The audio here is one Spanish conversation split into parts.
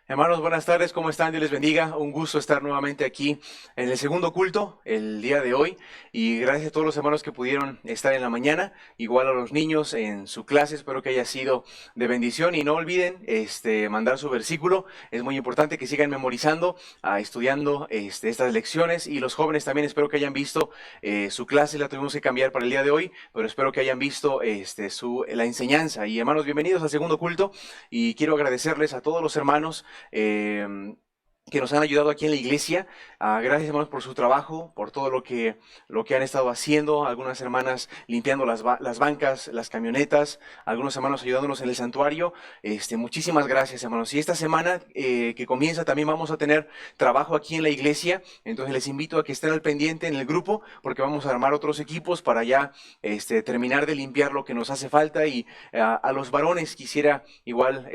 Hermanos, buenas tardes, ¿cómo están? Dios les bendiga. Un gusto estar nuevamente aquí en el segundo culto el día de hoy. Y gracias a todos los hermanos que pudieron estar en la mañana, igual a los niños en su clase. Espero que haya sido de bendición. Y no olviden mandar su versículo. Es muy importante que sigan memorizando, estudiando estas lecciones. Y los jóvenes también espero que hayan visto su clase. La tuvimos que cambiar para el día de hoy, pero espero que hayan visto la enseñanza. Y hermanos, bienvenidos al segundo culto. Y quiero agradecerles a todos los hermanos eh, que nos han ayudado aquí en la iglesia. Gracias, hermanos, por su trabajo, por todo lo que han estado haciendo. Algunas hermanas limpiando las bancas, las camionetas, algunos hermanos ayudándonos en el santuario. Muchísimas gracias, hermanos. Y esta semana que comienza también vamos a tener trabajo aquí en la iglesia. Entonces les invito a que estén al pendiente en el grupo porque vamos a armar otros equipos para ya terminar de limpiar lo que nos hace falta. Y a los varones quisiera igual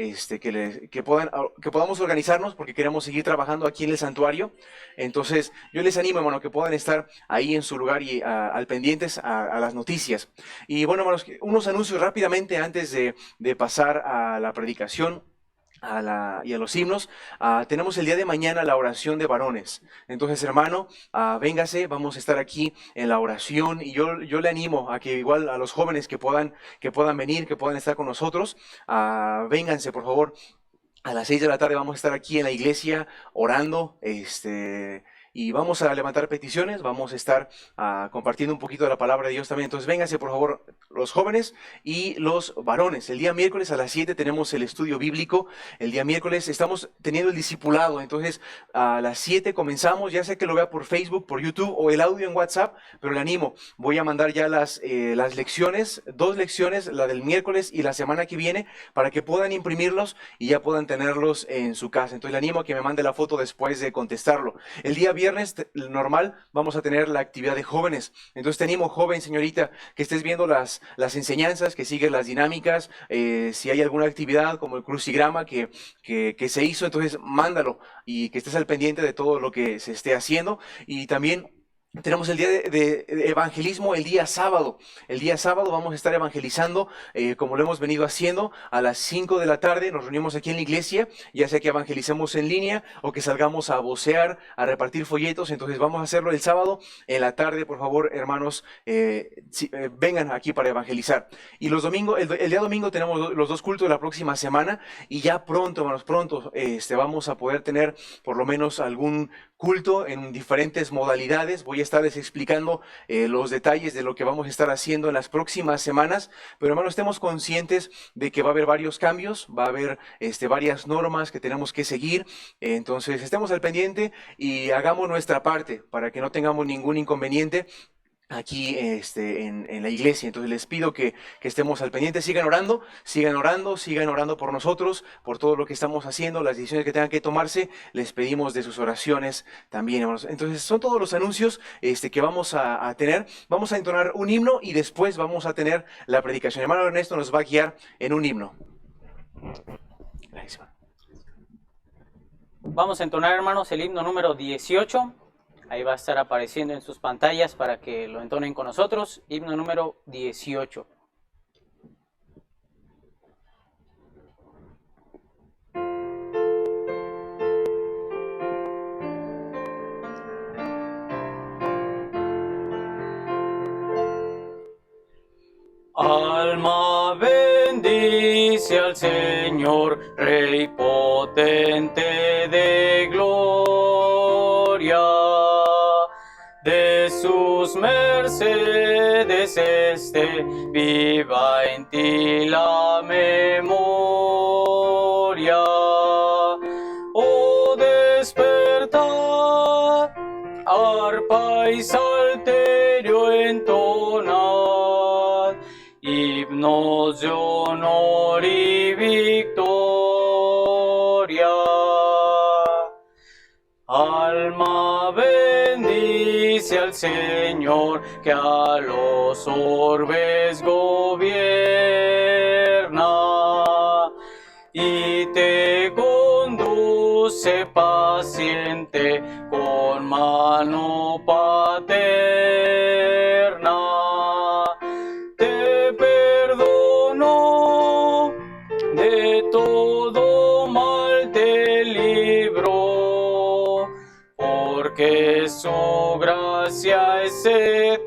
que podamos organizarnos porque queremos seguir trabajando aquí en el santuario. Entonces yo les animo, hermano, que puedan estar ahí en su lugar y al pendientes a las noticias. Y bueno, hermanos, unos anuncios rápidamente antes de pasar a la predicación y a los himnos. Tenemos el día de mañana la oración de varones. Entonces, hermano, véngase, vamos a estar aquí en la oración y yo le animo a que igual a los jóvenes que puedan venir, que puedan estar con nosotros, vénganse, por favor. A las 6 de la tarde vamos a estar aquí en la iglesia orando, y vamos a levantar peticiones, vamos a estar compartiendo un poquito de la palabra de Dios también. Entonces, vénganse, por favor, los jóvenes y los varones. El día miércoles a las 7 tenemos el estudio bíblico. El día miércoles estamos teniendo el discipulado. Entonces, a las 7 comenzamos, ya sea que lo vea por Facebook, por YouTube o el audio en WhatsApp, pero le animo. Voy a mandar ya las lecciones, 2 lecciones, la del miércoles y la semana que viene, para que puedan imprimirlos y ya puedan tenerlos en su casa. Entonces le animo a que me mande la foto después de contestarlo. El día viernes normal vamos a tener la actividad de jóvenes. Entonces te animo, joven, señorita, que estés viendo las enseñanzas, que sigues las dinámicas. Si hay alguna actividad como el crucigrama que se hizo, entonces mándalo y que estés al pendiente de todo lo que se esté haciendo. Y también tenemos el día de evangelismo el día sábado. El día sábado vamos a estar evangelizando, como lo hemos venido haciendo, a las 5 de la tarde. Nos reunimos aquí en la iglesia, ya sea que evangelicemos en línea o que salgamos a vocear, a repartir folletos. Entonces vamos a hacerlo el sábado en la tarde. Por favor, hermanos, vengan aquí para evangelizar. Y los domingos, el día domingo tenemos los 2 cultos de la próxima semana. Y ya pronto, hermanos, pronto vamos a poder tener por lo menos algún culto en diferentes modalidades. Voy a estarles explicando los detalles de lo que vamos a estar haciendo en las próximas semanas, pero hermanos, estemos conscientes de que va a haber varios cambios, va a haber varias normas que tenemos que seguir. Entonces estemos al pendiente y hagamos nuestra parte para que no tengamos ningún inconveniente aquí en la iglesia. Entonces les pido que estemos al pendiente, sigan orando por nosotros, por todo lo que estamos haciendo, las decisiones que tengan que tomarse. Les pedimos de sus oraciones también, hermanos. Entonces son todos los anuncios que vamos a tener. Vamos a entonar un himno y después vamos a tener la predicación. Hermano Ernesto nos va a guiar en un himno. Gracias, hermano. Vamos a entonar, hermanos, el himno número 18. Ahí va a estar apareciendo en sus pantallas para que lo entonen con nosotros. Himno número 18. Alma bendice al Señor, Rey potente de gloria. De sus mercedes viva en ti la memoria. Oh, despertad, arpa y salterio entonad, himnos de honor y victoria. Alma bendice al Señor, que a los orbes gobierna y te conduce paciente con mano paterna. Te perdonó de todo mal, te libró gracia es eterna.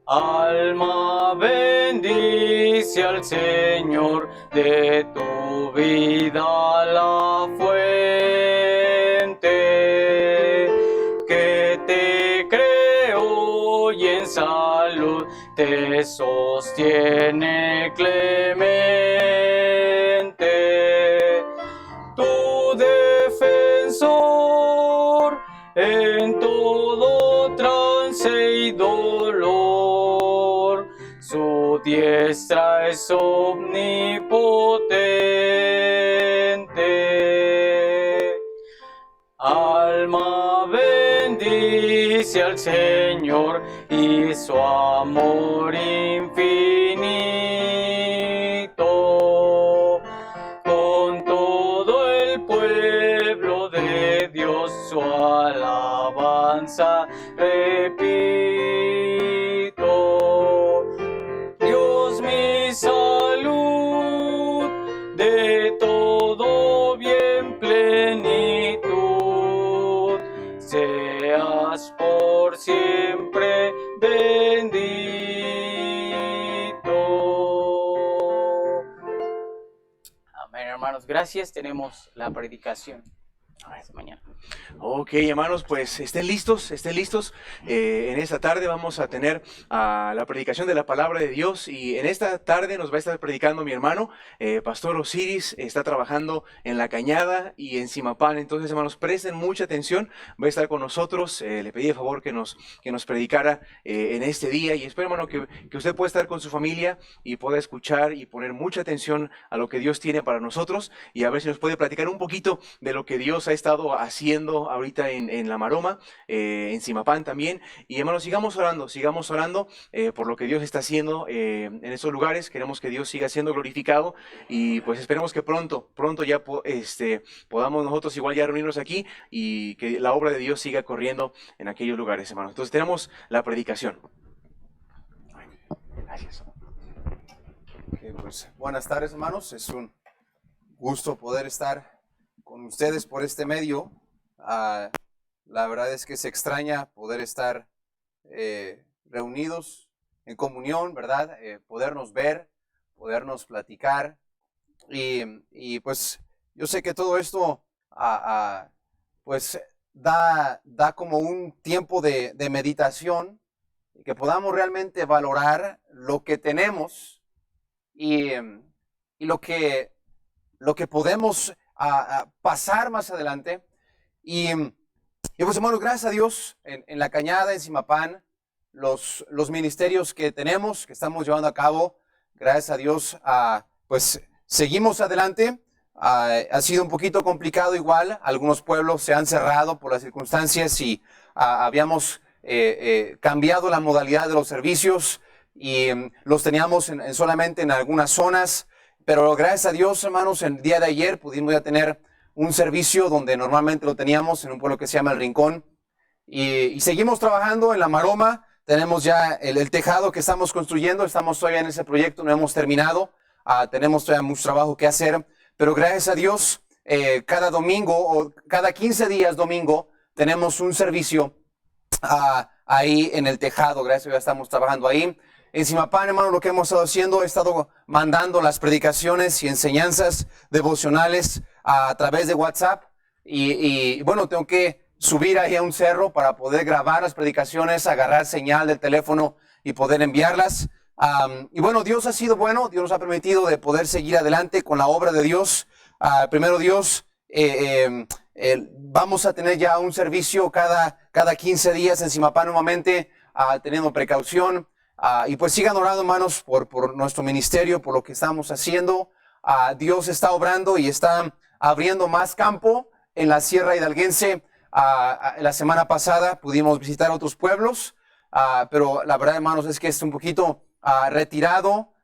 Alma, bendice al Señor, de tu vida la fuente, que te creó y en salud te sostiene clemente. Tu defensor en todo trance y dolor, su diestra es omnipotente. Alma, bendice al Señor y su amor infinito. Con todo el pueblo de Dios su alabanza repito. Dios, mi salud, de todo bien plenitud, seas por siempre bendito. Amén, hermanos, gracias. Tenemos la predicación esta mañana. Ok, hermanos, pues estén listos, estén listos. En esta tarde vamos a tener la predicación de la palabra de Dios, y en esta tarde nos va a estar predicando mi hermano, Pastor Osiris. Está trabajando en La Cañada y en Zimapán. Entonces, hermanos, presten mucha atención. Va a estar con nosotros. Le pedí de favor que nos predicara en este día, y espero, hermano, que usted pueda estar con su familia y pueda escuchar y poner mucha atención a lo que Dios tiene para nosotros, y a ver si nos puede platicar un poquito de lo que Dios ha estado haciendo ahorita en La Maroma, en Zimapán también. Y hermanos, sigamos orando por lo que Dios está haciendo en esos lugares. Queremos que Dios siga siendo glorificado, y pues esperemos que pronto ya podamos nosotros igual ya reunirnos aquí, y que la obra de Dios siga corriendo en aquellos lugares, hermanos. Entonces tenemos la predicación. Gracias. Pues, buenas tardes, hermanos. Es un gusto poder estar con ustedes por este medio. La verdad es que se extraña poder estar reunidos en comunión, ¿verdad? Podernos ver, podernos platicar. Y pues yo sé que todo esto pues da como un tiempo de meditación, y que podamos realmente valorar lo que tenemos y lo que podemos pasar más adelante. Y pues, hermanos, gracias a Dios, en La Cañada, en Zimapán, los ministerios que tenemos, que estamos llevando a cabo, gracias a Dios, pues seguimos adelante. Ha sido un poquito complicado igual. Algunos pueblos se han cerrado por las circunstancias, y habíamos cambiado la modalidad de los servicios, y los teníamos solamente en algunas zonas. Pero gracias a Dios, hermanos, el día de ayer pudimos ya tener un servicio donde normalmente lo teníamos en un pueblo que se llama El Rincón. Y seguimos trabajando en La Maroma. Tenemos ya el tejado que estamos construyendo. Estamos todavía en ese proyecto, no hemos terminado. Tenemos todavía mucho trabajo que hacer. Pero gracias a Dios, cada domingo o cada 15 días domingo tenemos un servicio ahí en el tejado. Gracias a Dios, estamos trabajando ahí. En Zimapán, hermano, lo que hemos estado haciendo, he estado mandando las predicaciones y enseñanzas devocionales a través de WhatsApp. Y bueno, tengo que subir ahí a un cerro para poder grabar las predicaciones, agarrar señal del teléfono y poder enviarlas. Y bueno, Dios ha sido bueno. Dios nos ha permitido de poder seguir adelante con la obra de Dios. Primero Dios, vamos a tener ya un servicio cada 15 días en Zimapán nuevamente, teniendo precaución. Y pues sigan orando, hermanos, por nuestro ministerio, por lo que estamos haciendo. Dios está obrando y está abriendo más campo en la Sierra Hidalguense. La semana pasada pudimos visitar otros pueblos, pero la verdad, hermanos, es que es un poquito retirado,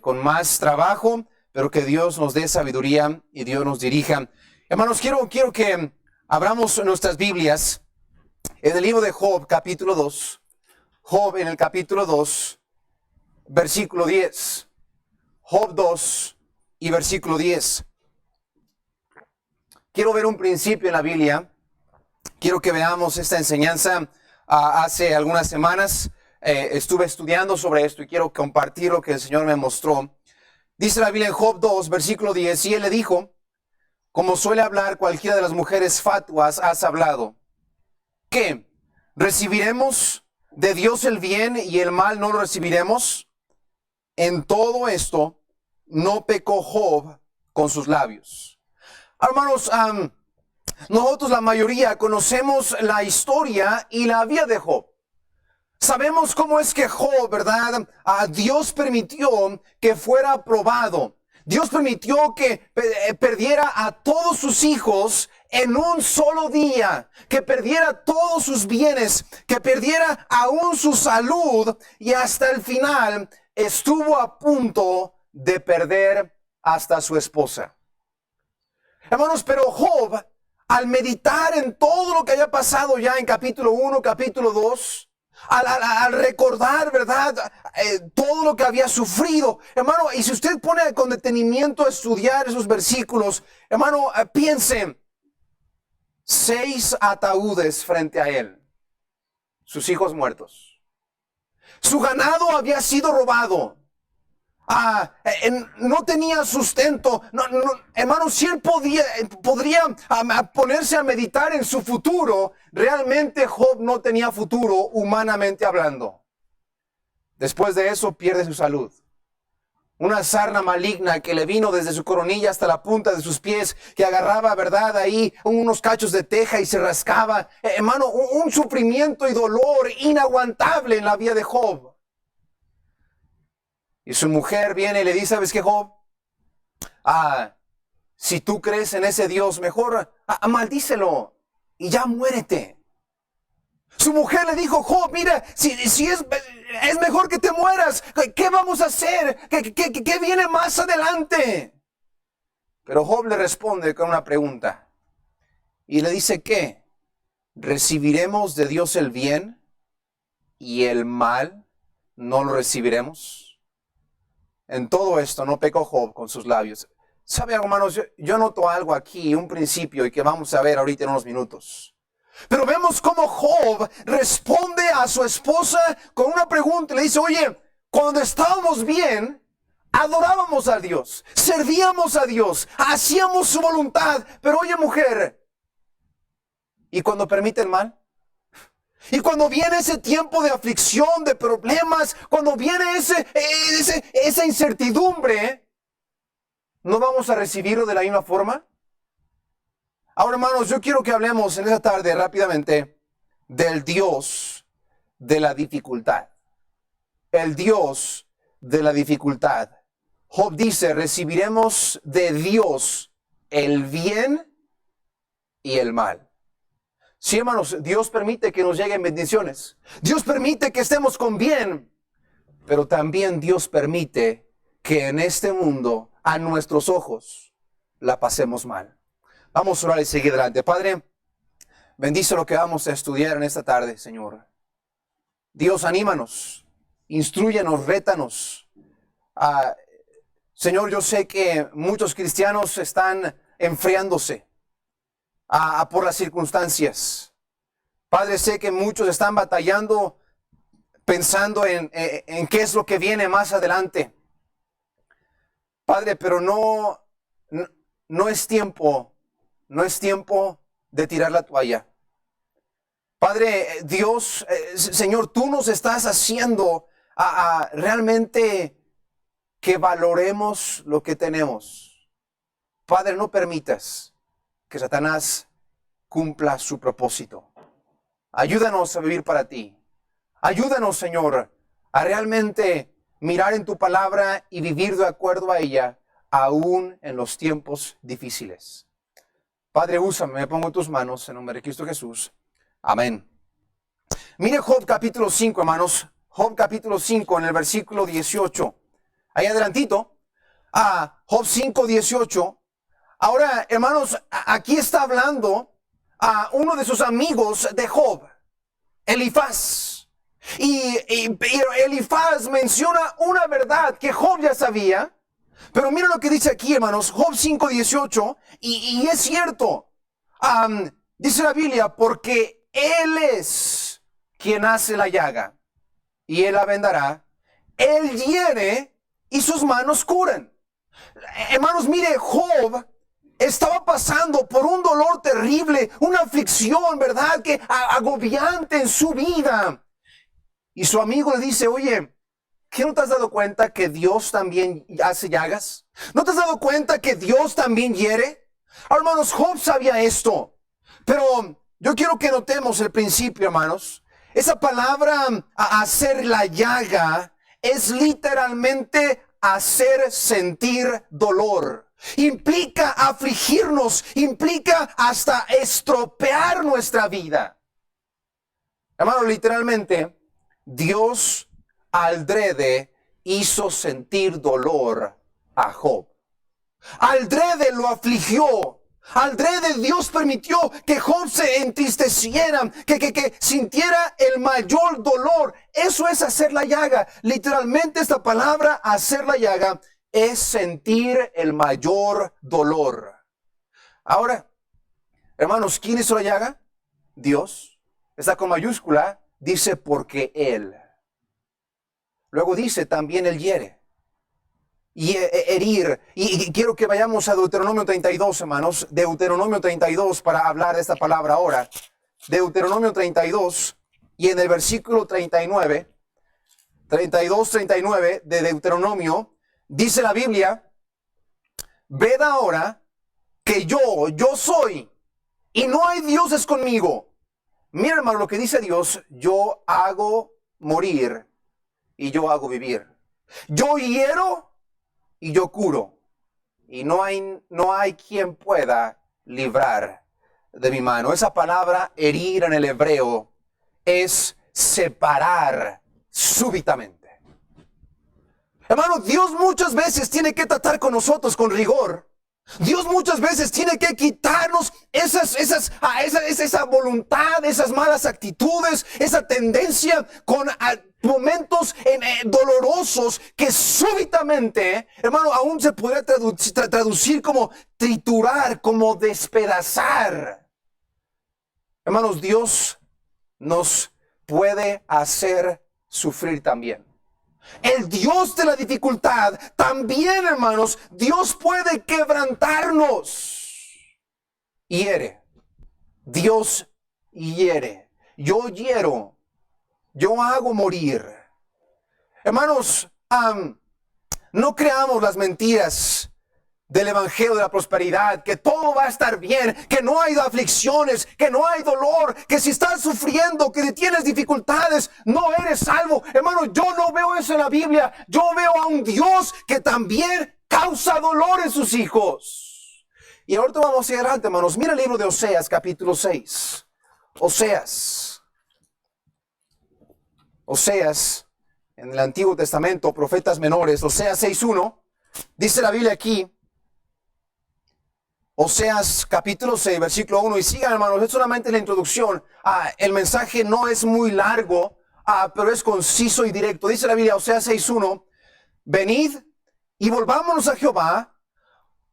con más trabajo, pero que Dios nos dé sabiduría y Dios nos dirija. Hermanos, quiero que abramos nuestras Biblias en el libro de Job, capítulo 2. Job, en el capítulo 2, versículo 10. Job 2 y versículo 10. Quiero ver un principio en la Biblia quiero que veamos esta enseñanza. Hace algunas semanas estuve estudiando sobre esto y quiero compartir lo que el Señor me mostró. Dice la Biblia en Job 2, versículo 10, y él le dijo, como suele hablar cualquiera de las mujeres fatuas, has hablado. ¿Qué? ¿Recibiremos de Dios el bien y el mal no lo recibiremos? En todo esto no pecó Job con sus labios. Hermanos, nosotros la mayoría conocemos la historia y la vida de Job. Sabemos cómo es que Job, ¿verdad? Dios permitió que fuera probado. Dios permitió que perdiera a todos sus hijos en un solo día, que perdiera todos sus bienes, que perdiera aún su salud y hasta el final estuvo a punto de perder hasta su esposa. Hermanos, pero Job, al meditar en todo lo que había pasado ya en capítulo 1, capítulo 2, al recordar, ¿verdad? Todo lo que había sufrido. Hermano, y si usted pone con detenimiento a estudiar esos versículos, hermano, piense, 6 ataúdes frente a él, sus hijos muertos. Su ganado había sido robado. No tenía sustento. Hermano, si él podría ponerse a meditar en su futuro, realmente Job no tenía futuro humanamente hablando. Después de eso pierde su salud. Una sarna maligna que le vino desde su coronilla hasta la punta de sus pies, que agarraba, ¿verdad? Ahí unos cachos de teja y se rascaba. Hermano, un sufrimiento y dolor inaguantable en la vida de Job. Y su mujer viene y le dice, ¿sabes qué, Job? Si tú crees en ese Dios, mejor maldícelo y ya muérete. Su mujer le dijo, Job, mira, si es mejor que te mueras. ¿Qué vamos a hacer? ¿Qué viene más adelante? Pero Job le responde con una pregunta. Y le dice, ¿qué? ¿Recibiremos de Dios el bien y el mal no lo recibiremos? En todo esto no pecó Job con sus labios. ¿Sabe, hermanos? Yo noto algo aquí, un principio, y que vamos a ver ahorita en unos minutos. Pero vemos cómo Job responde a su esposa con una pregunta. Le dice, oye, cuando estábamos bien, adorábamos a Dios, servíamos a Dios, hacíamos su voluntad. Pero oye, mujer, ¿y cuando permite el mal? Y cuando viene ese tiempo de aflicción, de problemas, cuando viene esa incertidumbre, ¿no vamos a recibirlo de la misma forma? Ahora, hermanos, yo quiero que hablemos en esta tarde rápidamente del Dios de la dificultad. El Dios de la dificultad. Job dice, recibiremos de Dios el bien y el mal. Sí, hermanos, Dios permite que nos lleguen bendiciones. Dios permite que estemos con bien. Pero también Dios permite que en este mundo, a nuestros ojos, la pasemos mal. Vamos a orar y seguir adelante. Padre, bendice lo que vamos a estudiar en esta tarde, Señor. Dios, anímanos, instrúyenos, rétanos. Señor, yo sé que muchos cristianos están enfriándose por las circunstancias. Padre, sé que muchos están batallando pensando en qué es lo que viene más adelante. Padre, pero no es tiempo de tirar la toalla. Padre, Dios, Señor, tú nos estás haciendo realmente que valoremos lo que tenemos. Padre, no permitas que Satanás cumpla su propósito. Ayúdanos a vivir para ti. Ayúdanos, Señor, a realmente mirar en tu palabra y vivir de acuerdo a ella, aún en los tiempos difíciles. Padre, úsame, me pongo en tus manos, en nombre de Cristo Jesús. Amén. Mire Job capítulo 5, hermanos. Job capítulo 5, en el versículo 18. Ahí adelantito. Job 5, 18. Ahora, hermanos, aquí está hablando a uno de sus amigos de Job, Elifaz. Y Elifaz menciona una verdad que Job ya sabía. Pero mira lo que dice aquí, hermanos, Job 5:18, y es cierto. dice la Biblia, porque Él es quien hace la llaga y Él la vendará. Él hiere y sus manos curan. Hermanos, mire, Job estaba pasando por un dolor terrible, una aflicción, ¿verdad? Que agobiante en su vida. Y su amigo le dice, oye, ¿qué no te has dado cuenta que Dios también hace llagas? ¿No te has dado cuenta que Dios también hiere? Hermanos, Job sabía esto. Pero yo quiero que notemos el principio, hermanos. Esa palabra hacer la llaga es literalmente hacer sentir dolor. Implica afligirnos, implica hasta estropear nuestra vida. Hermano, literalmente, Dios aldrede hizo sentir dolor a Job. Aldrede lo afligió. Aldrede Dios permitió que Job se entristeciera, que sintiera el mayor dolor. Eso es hacer la llaga. Literalmente esta palabra, hacer la llaga, es sentir el mayor dolor. Ahora, hermanos, ¿quién hizo la llaga? Dios. Está con mayúscula, dice porque Él. Luego dice también Él hiere. Y herir. Y quiero que vayamos a Deuteronomio 32, hermanos. Deuteronomio 32 para hablar de esta palabra ahora. Deuteronomio 32 y en el versículo 39, 32-39 de Deuteronomio, dice la Biblia, ved ahora que yo soy y no hay dioses conmigo. Mira, hermano, lo que dice Dios, yo hago morir y yo hago vivir. Yo hiero y yo curo, y no hay quien pueda librar de mi mano. Esa palabra herir en el hebreo es separar súbitamente. Hermano, Dios muchas veces tiene que tratar con nosotros con rigor. Dios muchas veces tiene que quitarnos esa voluntad, esas malas actitudes, esa tendencia con momentos dolorosos que súbitamente, hermano, aún se podría traducir como triturar, como despedazar. Hermanos, Dios nos puede hacer sufrir también. El Dios de la dificultad, también, hermanos, Dios puede quebrantarnos. Hiere. Dios hiere. Yo hiero. Yo hago morir. Hermanos, no creamos las mentiras del evangelio de la prosperidad, que todo va a estar bien, que no hay aflicciones, que no hay dolor, que si estás sufriendo, que tienes dificultades, no eres salvo. Hermano, yo no veo eso en la Biblia. Yo veo a un Dios que también causa dolor en sus hijos. Y ahorita vamos hacia adelante, hermanos. Mira el libro de Oseas, capítulo 6. Oseas, en el Antiguo Testamento, profetas menores, Oseas 6:1, dice la Biblia aquí, Oseas capítulo 6, versículo 1, y sigan, hermanos, es solamente la introducción. El mensaje no es muy largo, pero es conciso y directo. Dice la Biblia, Oseas 6:1, venid y volvámonos a Jehová,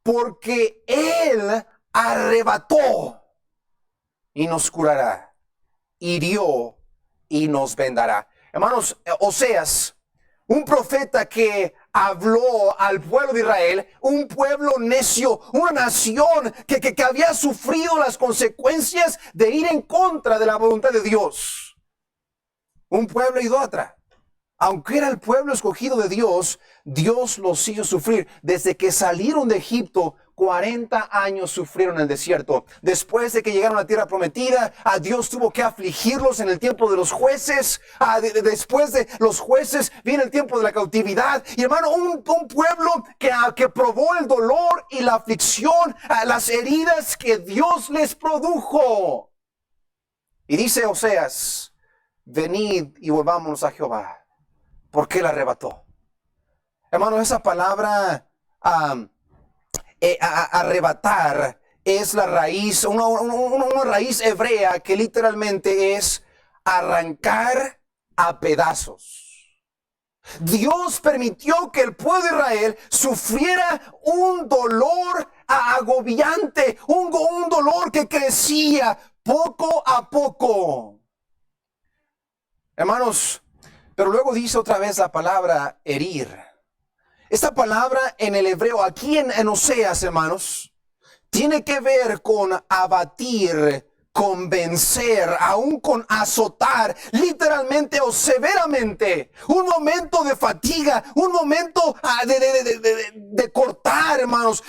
porque Él arrebató y nos curará, hirió y nos vendará. Hermanos, Oseas, un profeta que habló al pueblo de Israel, un pueblo necio, una nación que había sufrido las consecuencias de ir en contra de la voluntad de Dios. Un pueblo idólatra. Aunque era el pueblo escogido de Dios, Dios los hizo sufrir. Desde que salieron de Egipto, 40 años sufrieron en el desierto. Después de que llegaron a la tierra prometida, a Dios tuvo que afligirlos en el tiempo de los jueces. Después de los jueces viene el tiempo de la cautividad. Y hermano, un pueblo que probó el dolor y la aflicción, las heridas que Dios les produjo. Y dice Oseas, venid y volvámonos a Jehová, porque Él arrebató. Hermano, esa palabra arrebatar es la raíz, una raíz hebrea que literalmente es arrancar a pedazos. Dios permitió que el pueblo de Israel sufriera un dolor agobiante, un dolor que crecía poco a poco. Hermanos, pero luego dice otra vez la palabra herir. Esta palabra en el hebreo, aquí en Oseas, hermanos, tiene que ver con abatir, con vencer, aún con azotar, literalmente o severamente. Un momento de fatiga, un momento de cortar, hermanos.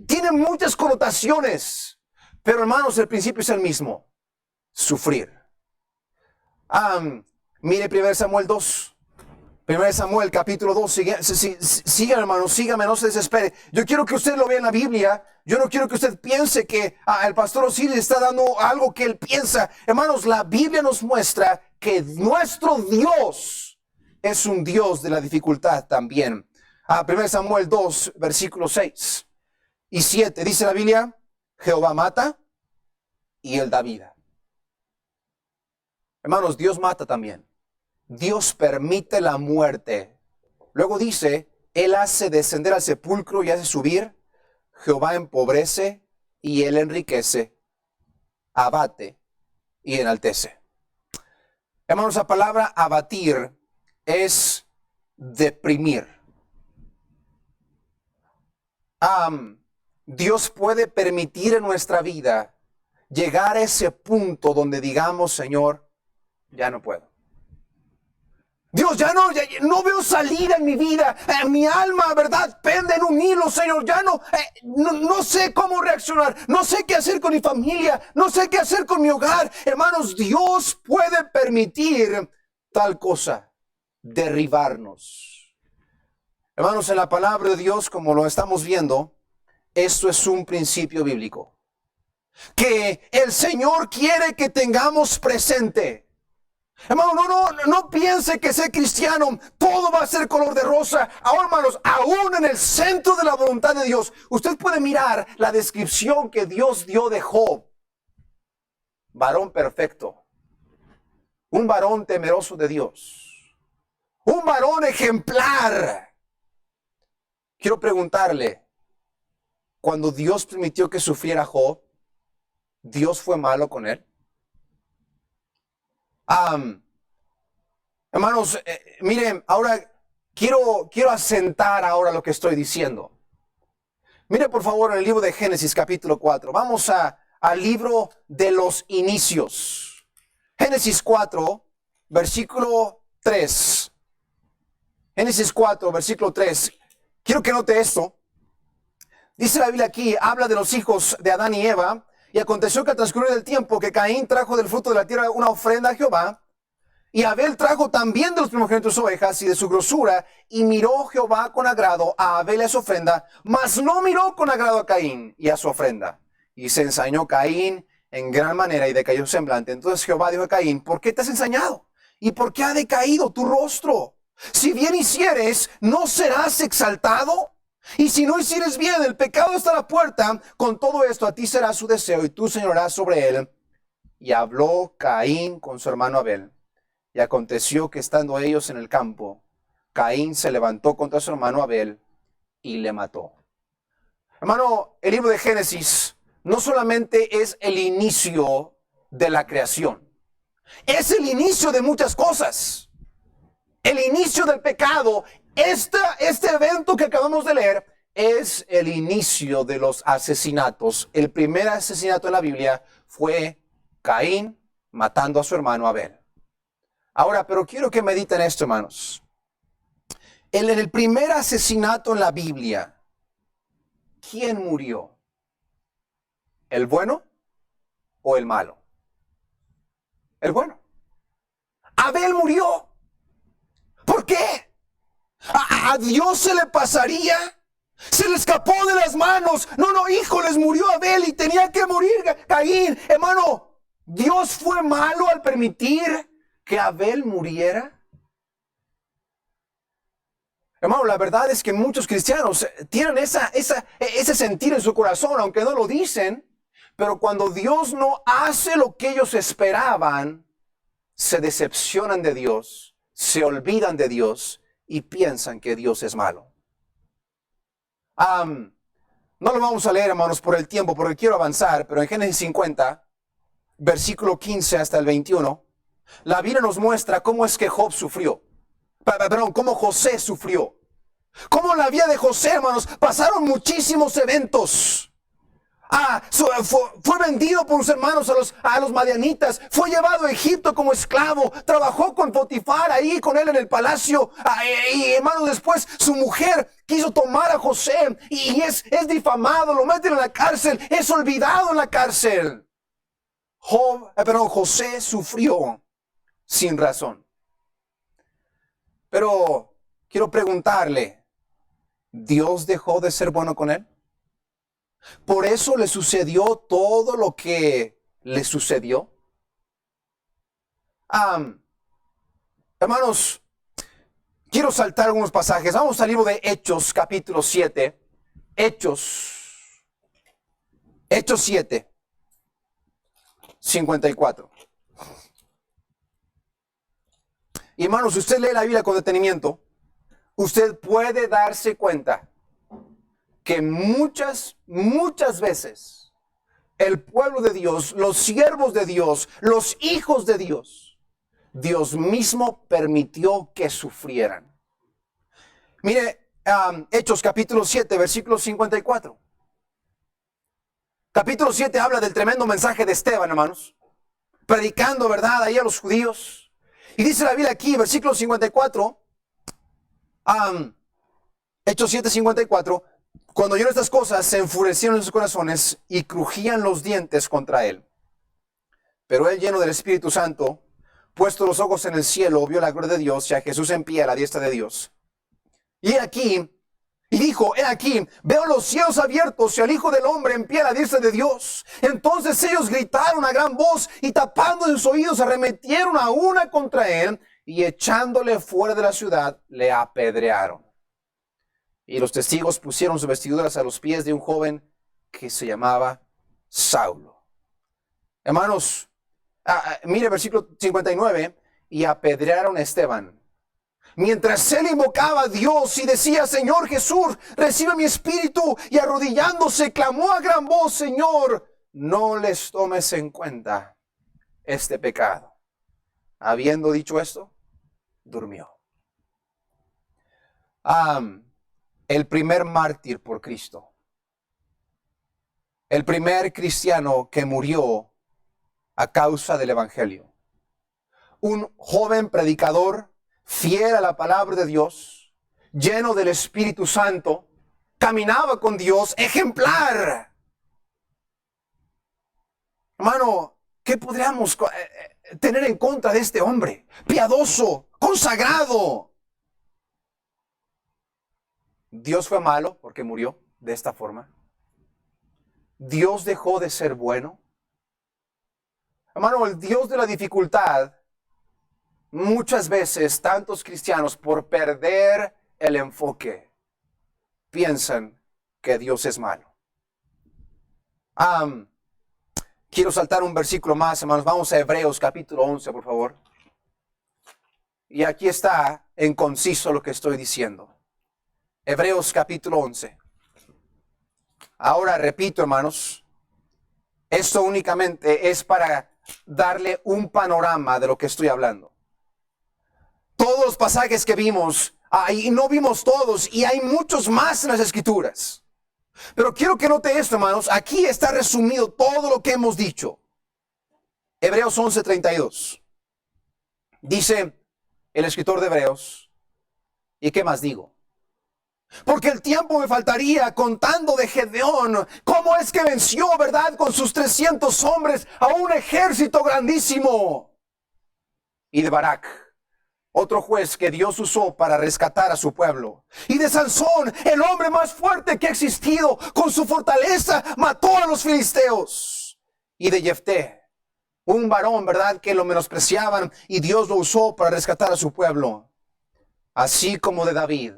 Tiene muchas connotaciones, pero hermanos, el principio es el mismo: sufrir. Mire 1 Samuel 2. 1 Samuel capítulo 2, sigan hermanos, síganme, no se desespere. Yo quiero que usted lo vea en la Biblia. Yo no quiero que usted piense que el pastor Osiris está dando algo que él piensa. Hermanos, la Biblia nos muestra que nuestro Dios es un Dios de la dificultad también. 1 Samuel 2, versículos 6 y 7, dice la Biblia: Jehová mata y él da vida. Hermanos, Dios mata también. Dios permite la muerte. Luego dice: Él hace descender al sepulcro y hace subir. Jehová empobrece y Él enriquece. Abate y enaltece. Hermanos, la palabra abatir es deprimir. Dios puede permitir en nuestra vida llegar a ese punto donde digamos: Señor, ya no puedo. Dios, ya no veo salida en mi vida. Mi alma, ¿verdad?, pende en un hilo, Señor. Ya no sé cómo reaccionar. No sé qué hacer con mi familia. No sé qué hacer con mi hogar. Hermanos, Dios puede permitir tal cosa, derribarnos. Hermanos, en la palabra de Dios, como lo estamos viendo, esto es un principio bíblico que el Señor quiere que tengamos presente. Hermano, no piense que ser cristiano todo va a ser color de rosa. Ahora, hermanos, aún en el centro de la voluntad de Dios, usted puede mirar la descripción que Dios dio de Job. Varón perfecto, un varón temeroso de Dios, un varón ejemplar. Quiero preguntarle, cuando Dios permitió que sufriera Job, ¿Dios fue malo con él? Hermanos, miren, ahora quiero asentar ahora lo que estoy diciendo. Mire por favor en el libro de Génesis capítulo 4. Vamos al libro de los inicios. Génesis 4, versículo 3. Génesis 4, versículo 3. Quiero que note esto. Dice la Biblia aquí, habla de los hijos de Adán y Eva. Y aconteció que al transcurrir del tiempo que Caín trajo del fruto de la tierra una ofrenda a Jehová, y Abel trajo también de los primogénitos de sus ovejas y de su grosura, y miró Jehová con agrado a Abel y a su ofrenda, mas no miró con agrado a Caín y a su ofrenda. Y se ensañó Caín en gran manera y decayó su semblante. Entonces Jehová dijo a Caín: ¿por qué te has ensañado? ¿Y por qué ha decaído tu rostro? Si bien hicieres, ¿no serás exaltado? Y si no hicieres bien, el pecado está a la puerta. Con todo esto a ti será su deseo y tú señorarás sobre él. Y habló Caín con su hermano Abel. Y aconteció que estando ellos en el campo, Caín se levantó contra su hermano Abel y le mató. Hermano, el libro de Génesis no solamente es el inicio de la creación, es el inicio de muchas cosas. El inicio del pecado. Este evento que acabamos de leer es el inicio de los asesinatos. El primer asesinato en la Biblia fue Caín matando a su hermano Abel. Ahora, pero quiero que mediten esto, hermanos. En el primer asesinato en la Biblia, ¿quién murió? ¿El bueno o el malo? El bueno. Abel murió. ¿Por qué? ¿A Dios se le pasaría? Se le escapó de las manos. No, híjoles, murió Abel y tenía que morir Caín. Hermano, ¿Dios fue malo al permitir que Abel muriera? Hermano, la verdad es que muchos cristianos tienen ese sentir en su corazón, aunque no lo dicen. Pero cuando Dios no hace lo que ellos esperaban, se decepcionan de Dios, se olvidan de Dios y piensan que Dios es malo. No lo vamos a leer, hermanos, por el tiempo, porque quiero avanzar, pero en Génesis 50, versículo 15 hasta el 21, la Biblia nos muestra cómo es que Job sufrió. Perdón, cómo José sufrió. Cómo en la vida de José, hermanos, pasaron muchísimos eventos. Fue vendido por sus hermanos a los madianitas, fue llevado a Egipto como esclavo, trabajó con Potifar ahí con él en el palacio, y hermanos, después su mujer quiso tomar a José y es difamado, lo meten en la cárcel, es olvidado en la cárcel. José sufrió sin razón. Pero quiero preguntarle, ¿Dios dejó de ser bueno con él? ¿Por eso le sucedió todo lo que le sucedió? Hermanos, quiero saltar algunos pasajes. Vamos al libro de Hechos, capítulo 7. Hechos 7, 54. Y hermanos, si usted lee la Biblia con detenimiento, usted puede darse cuenta que muchas veces el pueblo de Dios, los siervos de Dios, los hijos de Dios, Dios mismo permitió que sufrieran. Mire, Hechos capítulo 7, versículo 54. Capítulo 7 habla del tremendo mensaje de Esteban, hermanos, predicando verdad ahí a los judíos. Y dice la Biblia aquí, versículo 54, Hechos 7, 54, cuando oyeron estas cosas, se enfurecieron en sus corazones y crujían los dientes contra él. Pero él, lleno del Espíritu Santo, puesto los ojos en el cielo, vio la gloria de Dios y a Jesús en pie a la diestra de Dios. Y dijo, he aquí, veo los cielos abiertos y al Hijo del Hombre en pie a la diestra de Dios. Entonces ellos gritaron a gran voz y tapando sus oídos arremetieron a una contra él y echándole fuera de la ciudad, le apedrearon. Y los testigos pusieron sus vestiduras a los pies de un joven que se llamaba Saulo. Hermanos, mire versículo 59, y apedrearon a Esteban. Mientras él invocaba a Dios y decía, Señor Jesús, recibe mi espíritu, y arrodillándose clamó a gran voz, Señor, no les tomes en cuenta este pecado. Habiendo dicho esto, durmió. El primer mártir por Cristo. El primer cristiano que murió a causa del Evangelio. Un joven predicador, fiel a la palabra de Dios, lleno del Espíritu Santo, caminaba con Dios, ejemplar. Hermano, ¿qué podríamos tener en contra de este hombre? Piadoso, consagrado. Dios fue malo porque murió de esta forma. Dios dejó de ser bueno. Hermano, el Dios de la dificultad, muchas veces tantos cristianos por perder el enfoque piensan que Dios es malo. Quiero saltar un versículo más, hermanos. Vamos a Hebreos capítulo 11, por favor. Y aquí está en conciso lo que estoy diciendo. Hebreos capítulo 11. Ahora repito, hermanos, esto únicamente es para darle un panorama de lo que estoy hablando. Todos los pasajes que vimos, y no vimos todos, y hay muchos más en las Escrituras. Pero quiero que note esto, hermanos, aquí está resumido todo lo que hemos dicho. Hebreos 11:32. Dice el escritor de Hebreos, ¿y qué más digo? Porque el tiempo me faltaría contando de Gedeón, cómo es que venció, ¿verdad?, con sus 300 hombres a un ejército grandísimo. Y de Barak, otro juez que Dios usó para rescatar a su pueblo. Y de Sansón, el hombre más fuerte que ha existido, con su fortaleza mató a los filisteos. Y de Jefté, un varón, ¿verdad?, que lo menospreciaban y Dios lo usó para rescatar a su pueblo. Así como de David,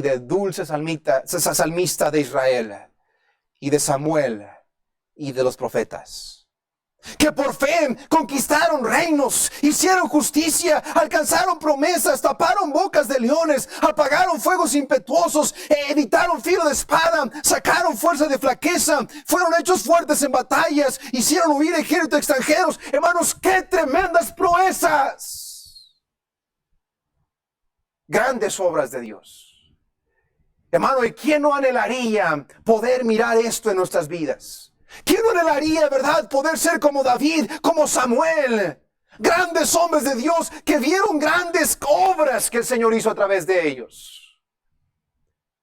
el dulce salmista de Israel, y de Samuel y de los profetas. que por fe conquistaron reinos, hicieron justicia, alcanzaron promesas, taparon bocas de leones, apagaron fuegos impetuosos, evitaron filo de espada, sacaron fuerza de flaqueza, fueron hechos fuertes en batallas, hicieron huir ejércitos extranjeros. Hermanos, qué tremendas proezas. Grandes obras de Dios. Hermano, ¿y quién no anhelaría poder mirar esto en nuestras vidas? ¿Quién no anhelaría, verdad, poder ser como David, como Samuel? Grandes hombres de Dios que vieron grandes obras que el Señor hizo a través de ellos.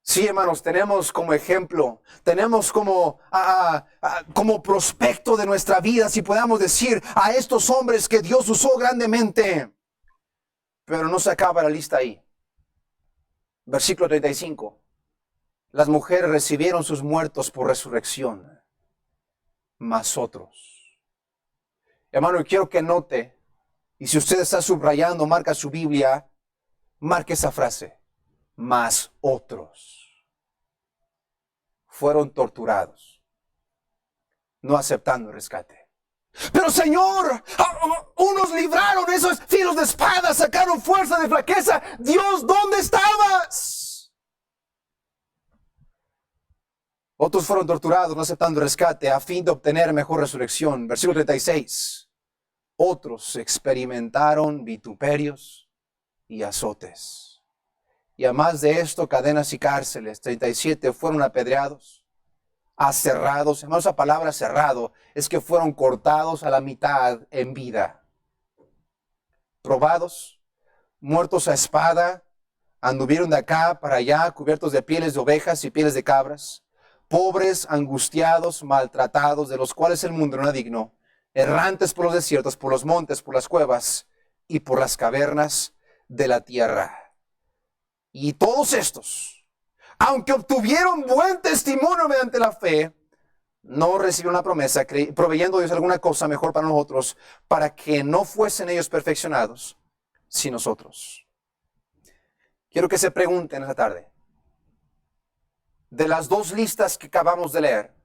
Sí, hermanos, tenemos como ejemplo, tenemos como prospecto de nuestra vida, si podamos decir, a estos hombres que Dios usó grandemente. Pero no se acaba la lista ahí. Versículo 35. Las mujeres recibieron sus muertos por resurrección. Más otros. Hermano, quiero que note, y si usted está subrayando, marca su Biblia, marque esa frase, más otros fueron torturados, no aceptando el rescate. Pero Señor, unos libraron esos filos de espada, sacaron fuerza de flaqueza. Dios, ¿dónde estabas? Otros fueron torturados, no aceptando rescate, a fin de obtener mejor resurrección. Versículo 36. Otros experimentaron vituperios y azotes. Y además de esto, cadenas y cárceles. 37. Fueron apedreados, aserrados. Hermanos, esa palabra cerrado es que fueron cortados a la mitad en vida. Probados, muertos a espada, anduvieron de acá para allá, cubiertos de pieles de ovejas y pieles de cabras. Pobres, angustiados, maltratados, de los cuales el mundo no era digno, errantes por los desiertos, por los montes, por las cuevas y por las cavernas de la tierra. Y todos estos, aunque obtuvieron buen testimonio mediante la fe, no recibieron la promesa, proveyendo Dios alguna cosa mejor para nosotros, para que no fuesen ellos perfeccionados, sino nosotros. Quiero que se pregunten esta tarde, de las dos listas que acabamos de leer,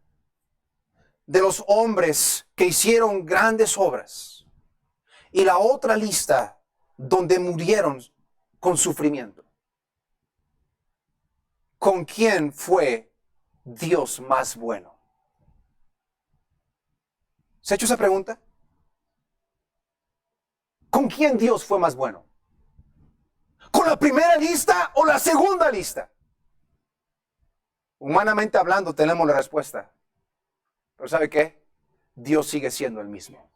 de los hombres que hicieron grandes obras, y la otra lista donde murieron con sufrimiento, ¿con quién fue Dios más bueno? ¿Se ha hecho esa pregunta? ¿Con quién Dios fue más bueno? ¿Con la primera lista o la segunda lista? Humanamente hablando tenemos la respuesta. Pero ¿sabe qué? Dios sigue siendo el mismo.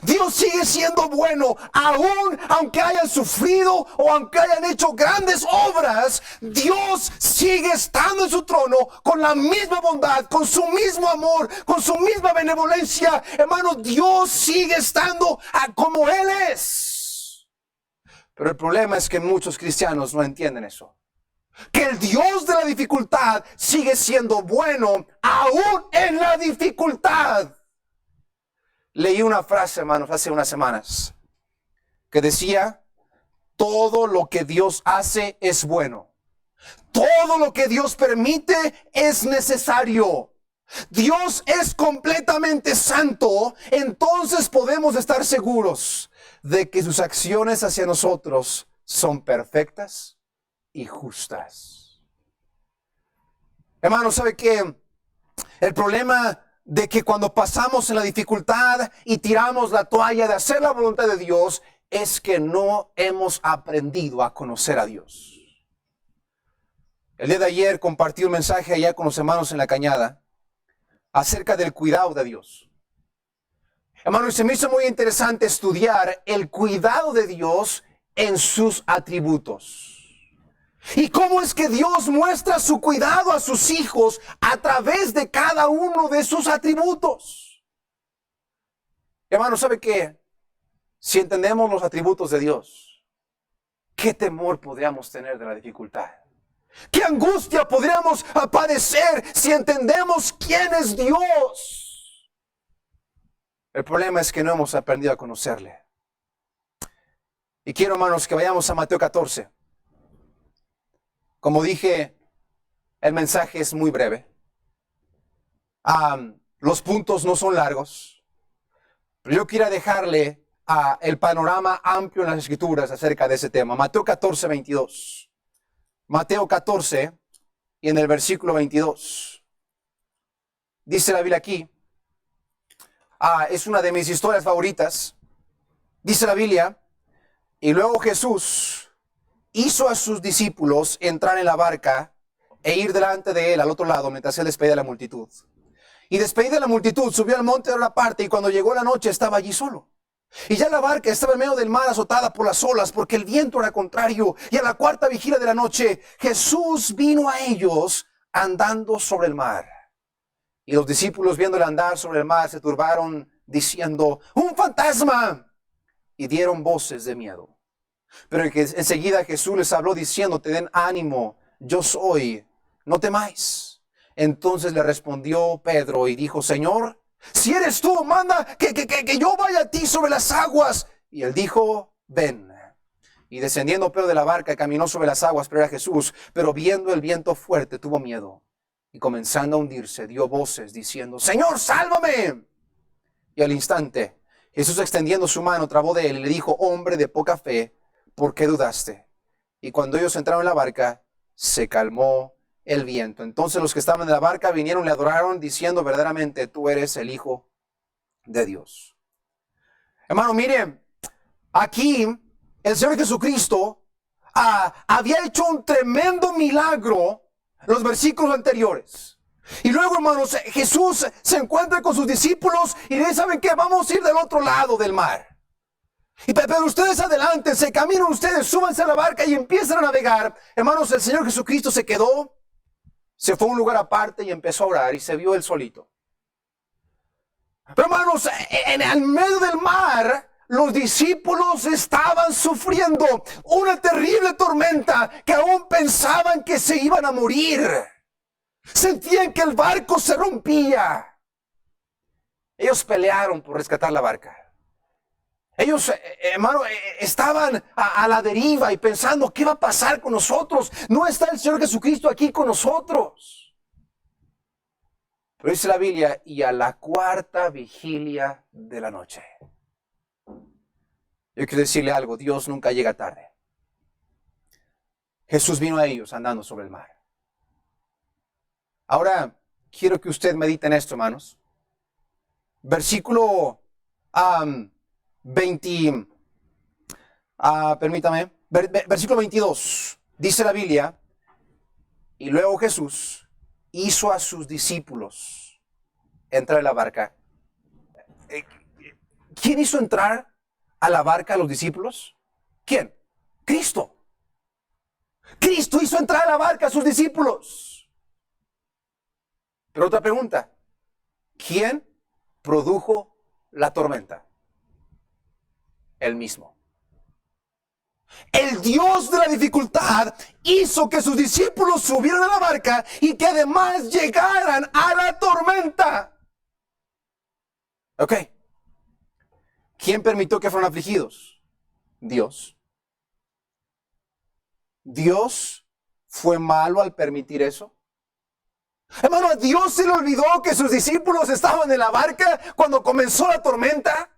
Dios sigue siendo bueno, aún aunque hayan sufrido o aunque hayan hecho grandes obras. Dios sigue estando en su trono con la misma bondad, con su mismo amor, con su misma benevolencia. Hermano, Dios sigue estando como Él es. Pero el problema es que muchos cristianos no entienden eso. Que el Dios de la dificultad sigue siendo bueno aún en la dificultad. Leí una frase, hermanos, hace unas semanas que decía: todo lo que Dios hace es bueno. Todo lo que Dios permite es necesario. Dios es completamente santo, entonces podemos estar seguros de que sus acciones hacia nosotros son perfectas y justas. Hermano, ¿sabe qué? El problema de que cuando pasamos en la dificultad y tiramos la toalla de hacer la voluntad de Dios es que no hemos aprendido a conocer a Dios. El día de ayer compartí un mensaje allá con los hermanos en la cañada acerca del cuidado de Dios. Hermano, y se me hizo muy interesante estudiar el cuidado de Dios en sus atributos. Y cómo es que Dios muestra su cuidado a sus hijos a través de cada uno de sus atributos. Hermano, ¿sabe qué? Si entendemos los atributos de Dios, ¿qué temor podríamos tener de la dificultad? ¿Qué angustia podríamos padecer si entendemos quién es Dios? El problema es que no hemos aprendido a conocerle. Y quiero, hermanos, que vayamos a Mateo 14. Como dije, el mensaje es muy breve. Los puntos no son largos. Pero yo quiero dejarle el panorama amplio en las Escrituras acerca de ese tema. Mateo 14, 22. Mateo 14 y en el versículo 22. Dice la Biblia aquí. Es una de mis historias favoritas. Dice la Biblia, y luego Jesús hizo a sus discípulos entrar en la barca e ir delante de él al otro lado mientras él despedía a la multitud. Y despedida de la multitud, subió al monte de una parte y cuando llegó la noche estaba allí solo. Y ya la barca estaba en medio del mar azotada por las olas porque el viento era contrario. Y a la cuarta vigilia de la noche, Jesús vino a ellos andando sobre el mar. Y los discípulos viéndole andar sobre el mar se turbaron diciendo, ¡un fantasma! Y dieron voces de miedo. Pero enseguida Jesús les habló diciendo, ten ánimo, yo soy, no temáis. Entonces le respondió Pedro y dijo, Señor, si eres tú, manda que yo vaya a ti sobre las aguas. Y él dijo, ven. Y descendiendo Pedro de la barca, caminó sobre las aguas, pero era Jesús. Pero viendo el viento fuerte, tuvo miedo. Y comenzando a hundirse, dio voces diciendo, Señor, sálvame. Y al instante, Jesús extendiendo su mano, trabó de él y le dijo, hombre de poca fe, ¿por qué dudaste? Y cuando ellos entraron en la barca, se calmó el viento. Entonces los que estaban en la barca vinieron y le adoraron diciendo, verdaderamente tú eres el Hijo de Dios. Hermano, miren, aquí el Señor Jesucristo había hecho un tremendo milagro en los versículos anteriores. Y luego, hermanos, Jesús se encuentra con sus discípulos y le dice, ¿saben qué? Vamos a ir del otro lado del mar. Pero ustedes adelante, se caminan ustedes, súbanse a la barca y empiezan a navegar. Hermanos, el Señor Jesucristo se quedó, se fue a un lugar aparte y empezó a orar y se vio él solito. Pero hermanos, en el medio del mar, los discípulos estaban sufriendo una terrible tormenta que aún pensaban que se iban a morir. Sentían que el barco se rompía. Ellos pelearon por rescatar la barca. Ellos, hermano, estaban a la deriva y pensando, ¿qué va a pasar con nosotros? No está el Señor Jesucristo aquí con nosotros. Pero dice la Biblia, y a la cuarta vigilia de la noche. Yo quiero decirle algo, Dios nunca llega tarde. Jesús vino a ellos andando sobre el mar. Ahora, quiero que usted medite en esto, hermanos. Versículo 22. Dice la Biblia, y luego Jesús hizo a sus discípulos entrar en la barca. ¿Quién hizo entrar a la barca a los discípulos? ¿Quién? Cristo. Cristo hizo entrar a la barca a sus discípulos. Pero otra pregunta, ¿quién produjo la tormenta? Él mismo. El Dios de la dificultad hizo que sus discípulos subieran a la barca y que además llegaran a la tormenta. Ok. ¿Quién permitió que fueran afligidos? Dios. ¿Dios fue malo al permitir eso? Hermano, ¿a Dios se le olvidó que sus discípulos estaban en la barca cuando comenzó la tormenta?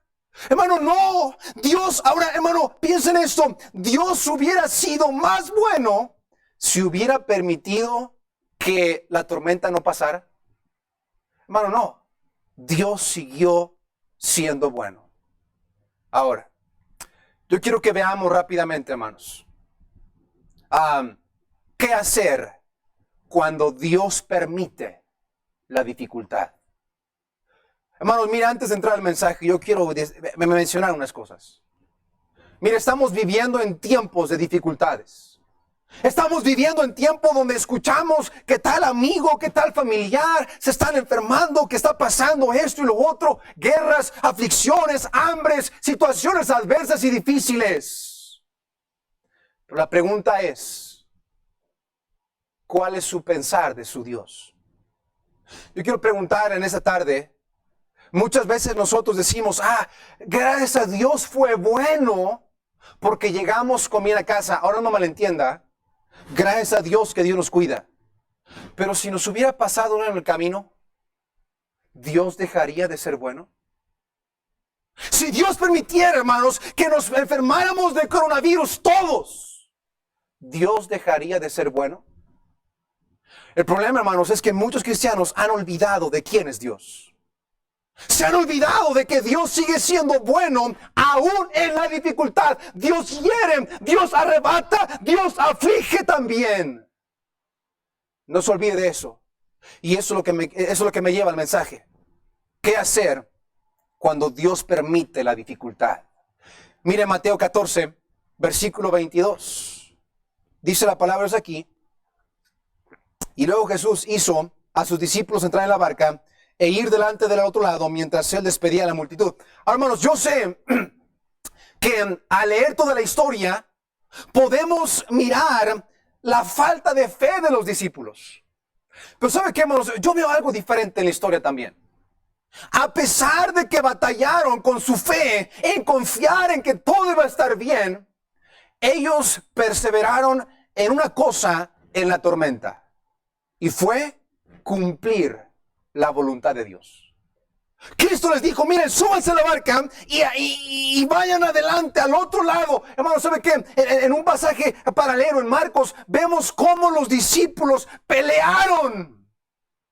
Hermano, no. Dios, ahora, hermano, piensen en esto. Dios hubiera sido más bueno si hubiera permitido que la tormenta no pasara. Hermano, no. Dios siguió siendo bueno. Ahora, yo quiero que veamos rápidamente, hermanos, qué hacer cuando Dios permite la dificultad. Hermanos, mira, antes de entrar al mensaje, yo quiero mencionar unas cosas. Mira, estamos viviendo en tiempos de dificultades. Estamos viviendo en tiempos donde escuchamos que tal amigo, que tal familiar se están enfermando, que está pasando esto y lo otro, guerras, aflicciones, hambres, situaciones adversas y difíciles. Pero la pregunta es, ¿cuál es su pensar de su Dios? Yo quiero preguntar en esta tarde, muchas veces nosotros decimos, gracias a Dios fue bueno porque llegamos con bien a casa. Ahora no malentienda, gracias a Dios que Dios nos cuida. Pero si nos hubiera pasado en el camino, ¿Dios dejaría de ser bueno? Si Dios permitiera, hermanos, que nos enfermáramos de coronavirus todos, ¿Dios dejaría de ser bueno? El problema, hermanos, es que muchos cristianos han olvidado de quién es Dios. Se han olvidado de que Dios sigue siendo bueno aún en la dificultad. Dios hiere, Dios arrebata, Dios aflige también. No se olvide de eso. Y eso es lo que me lleva al mensaje. ¿Qué hacer cuando Dios permite la dificultad? Mire Mateo 14, versículo 22. Dice la palabra es aquí. Y luego Jesús hizo a sus discípulos entrar en la barca e ir delante del otro lado mientras él despedía a la multitud. Ahora, hermanos, yo sé que al leer toda la historia podemos mirar la falta de fe de los discípulos. Pero ¿sabe qué, hermanos? Yo veo algo diferente en la historia también. A pesar de que batallaron con su fe en confiar en que todo iba a estar bien, ellos perseveraron en una cosa en la tormenta. Y fue cumplir la voluntad de Dios. Cristo les dijo, miren, súbanse a la barca y vayan adelante al otro lado. Hermano, ¿sabe qué? En un pasaje paralelo en Marcos, vemos cómo los discípulos pelearon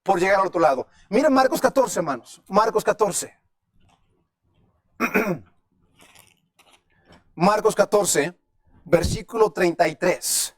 por llegar al otro lado. Miren Marcos 14, hermanos. Marcos 14. Marcos 14, versículo 33.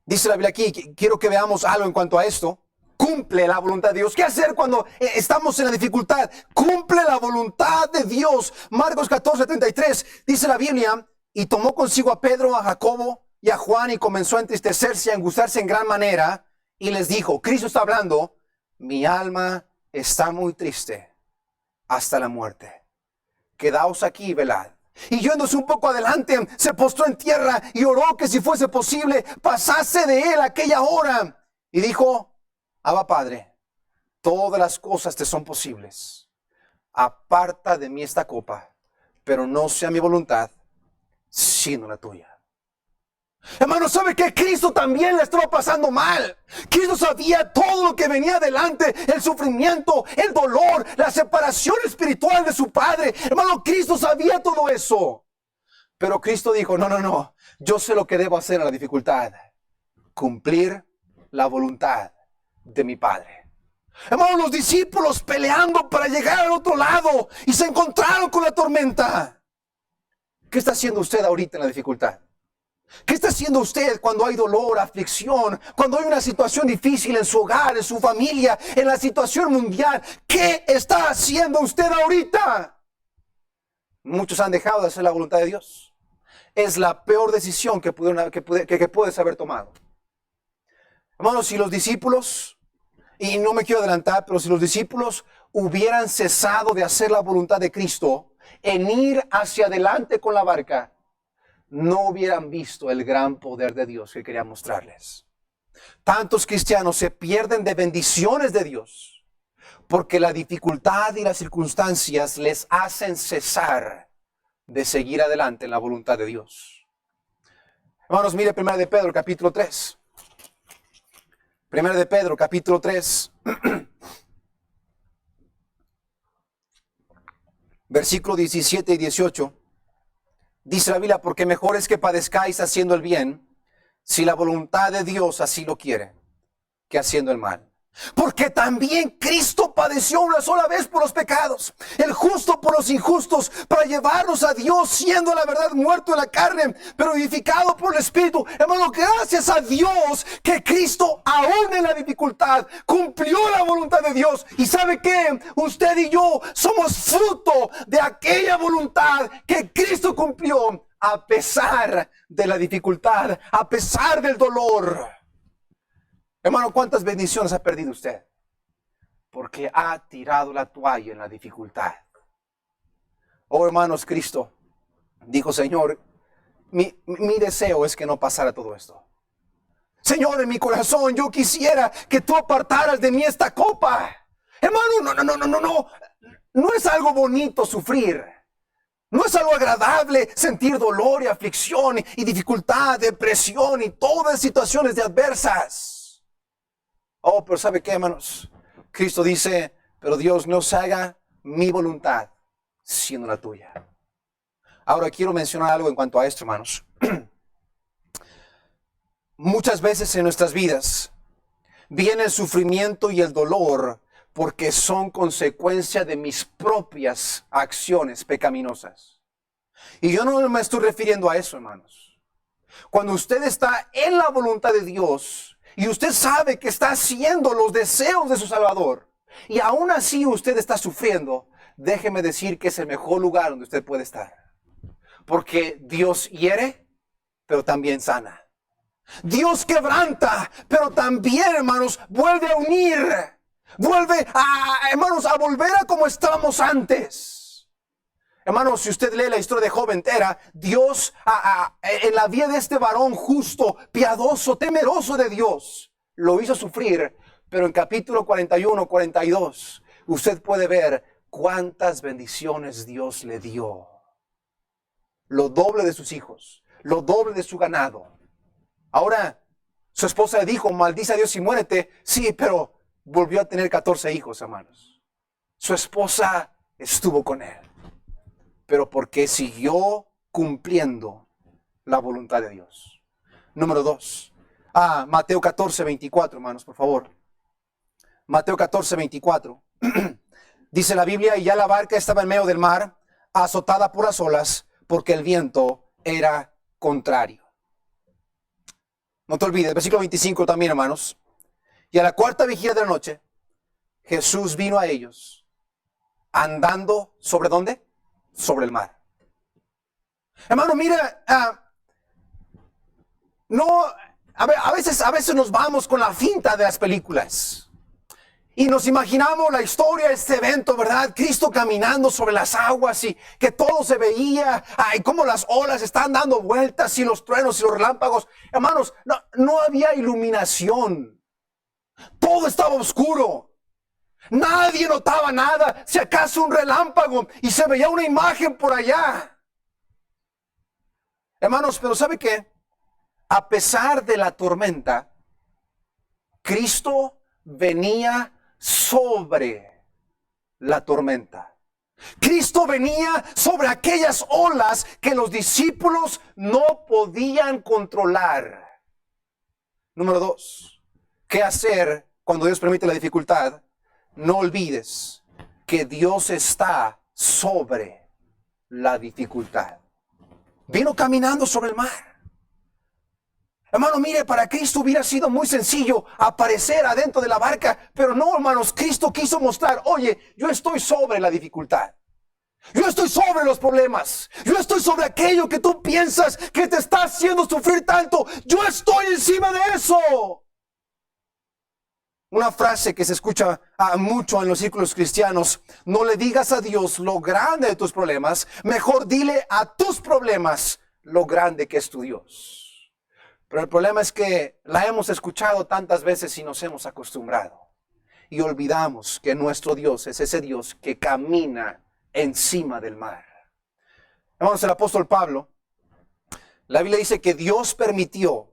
Dice la Biblia aquí, quiero que veamos algo en cuanto a esto. Cumple la voluntad de Dios. ¿Qué hacer cuando estamos en la dificultad? Cumple la voluntad de Dios. Marcos 14, 33, dice la Biblia, y tomó consigo a Pedro, a Jacobo y a Juan y comenzó a entristecerse y a angustiarse en gran manera. Y les dijo, Cristo está hablando, mi alma está muy triste hasta la muerte. Quedaos aquí y velad. Y yéndose un poco adelante, se postró en tierra y oró que si fuese posible, pasase de él aquella hora. Y dijo, Abba Padre, todas las cosas te son posibles. Aparta de mí esta copa, pero no sea mi voluntad, sino la tuya. Hermano, ¿sabe que Cristo también le estaba pasando mal? Cristo sabía todo lo que venía adelante, el sufrimiento, el dolor, la separación espiritual de su Padre. Hermano, Cristo sabía todo eso. Pero Cristo dijo, no, yo sé lo que debo hacer en la dificultad. Cumplir la voluntad de mi Padre. Hermano, los discípulos peleando para llegar al otro lado y se encontraron con la tormenta. ¿Qué está haciendo usted ahorita en la dificultad? ¿Qué está haciendo usted cuando hay dolor, aflicción, cuando hay una situación difícil en su hogar, en su familia, en la situación mundial? ¿Qué está haciendo usted ahorita? Muchos han dejado de hacer la voluntad de Dios. Es la peor decisión que puedes haber tomado. Hermanos, si los discípulos, y no me quiero adelantar, pero si los discípulos hubieran cesado de hacer la voluntad de Cristo, en ir hacia adelante con la barca, no hubieran visto el gran poder de Dios que quería mostrarles. Tantos cristianos se pierden de bendiciones de Dios porque la dificultad y las circunstancias les hacen cesar de seguir adelante en la voluntad de Dios. Hermanos, mire 1 de Pedro capítulo 3. 1 de Pedro capítulo 3. Versículo 17 y 18. Dice la Biblia, porque mejor es que padezcáis haciendo el bien, si la voluntad de Dios así lo quiere, que haciendo el mal. Porque también Cristo padeció una sola vez por los pecados, el justo por los injustos, para llevarnos a Dios, siendo la verdad muerto en la carne, pero vivificado por el Espíritu. Hermano, gracias a Dios que Cristo, aún en la dificultad, cumplió la voluntad de Dios. Y ¿sabe qué? Usted y yo somos fruto de aquella voluntad que Cristo cumplió, a pesar de la dificultad, a pesar del dolor. Hermano, ¿cuántas bendiciones ha perdido usted? Porque ha tirado la toalla en la dificultad. Oh, hermanos, Cristo dijo, Señor, mi deseo es que no pasara todo esto. Señor, en mi corazón yo quisiera que tú apartaras de mí esta copa. Hermano, no es algo bonito sufrir. No es algo agradable sentir dolor y aflicción y dificultad, depresión y todas situaciones de adversas. Oh, pero ¿sabe qué, hermanos? Cristo dice, Pero Dios, no se haga mi voluntad, sino la tuya. Ahora quiero mencionar algo en cuanto a esto, hermanos. Muchas veces en nuestras vidas viene el sufrimiento y el dolor porque son consecuencia de mis propias acciones pecaminosas. Y yo no me estoy refiriendo a eso, hermanos. Cuando usted está en la voluntad de Dios y usted sabe que está haciendo los deseos de su Salvador y aún así usted está sufriendo, déjeme decir que es el mejor lugar donde usted puede estar. Porque Dios hiere, pero también sana. Dios quebranta, pero también, hermanos, vuelve a unir. Vuelve hermanos, a volver a como estábamos antes. Hermanos, si usted lee la historia de Job entera, Dios, en la vida de este varón justo, piadoso, temeroso de Dios, lo hizo sufrir. Pero en capítulo 41, 42, usted puede ver cuántas bendiciones Dios le dio. Lo doble de sus hijos, lo doble de su ganado. Ahora, su esposa le dijo, maldice a Dios y muérete. Sí, pero volvió a tener 14 hijos, hermanos. Su esposa estuvo con él, pero porque siguió cumpliendo la voluntad de Dios. Número 2. Mateo 14, 24, hermanos, por favor. Mateo 14, 24. Dice la Biblia, y ya la barca estaba en medio del mar, azotada por las olas, porque el viento era contrario. No te olvides, versículo 25 también, hermanos. Y a la cuarta vigilia de la noche, Jesús vino a ellos, andando ¿sobre dónde? Sobre el mar. Hermano, mira, a veces nos vamos con la finta de las películas. Y nos imaginamos la historia de este evento, ¿verdad? Cristo caminando sobre las aguas y que todo se veía, y cómo las olas están dando vueltas y los truenos y los relámpagos. Hermanos, no había iluminación. Todo estaba oscuro. Nadie notaba nada, si acaso un relámpago y se veía una imagen por allá. Hermanos, pero ¿sabe qué? A pesar de la tormenta, Cristo venía sobre la tormenta. Cristo venía sobre aquellas olas que los discípulos no podían controlar. Número 2. ¿Qué hacer cuando Dios permite la dificultad? No olvides que Dios está sobre la dificultad. Vino caminando sobre el mar. Hermano, mire, para Cristo hubiera sido muy sencillo aparecer adentro de la barca, pero no, hermanos, Cristo quiso mostrar, oye, yo estoy sobre la dificultad. Yo estoy sobre los problemas. Yo estoy sobre aquello que tú piensas que te está haciendo sufrir tanto. Yo estoy encima de eso. Una frase que se escucha mucho en los círculos cristianos: no le digas a Dios lo grande de tus problemas, mejor dile a tus problemas lo grande que es tu Dios. Pero el problema es que la hemos escuchado tantas veces y nos hemos acostumbrado. Y olvidamos que nuestro Dios es ese Dios que camina encima del mar. Hermanos, el apóstol Pablo, la Biblia dice que Dios permitió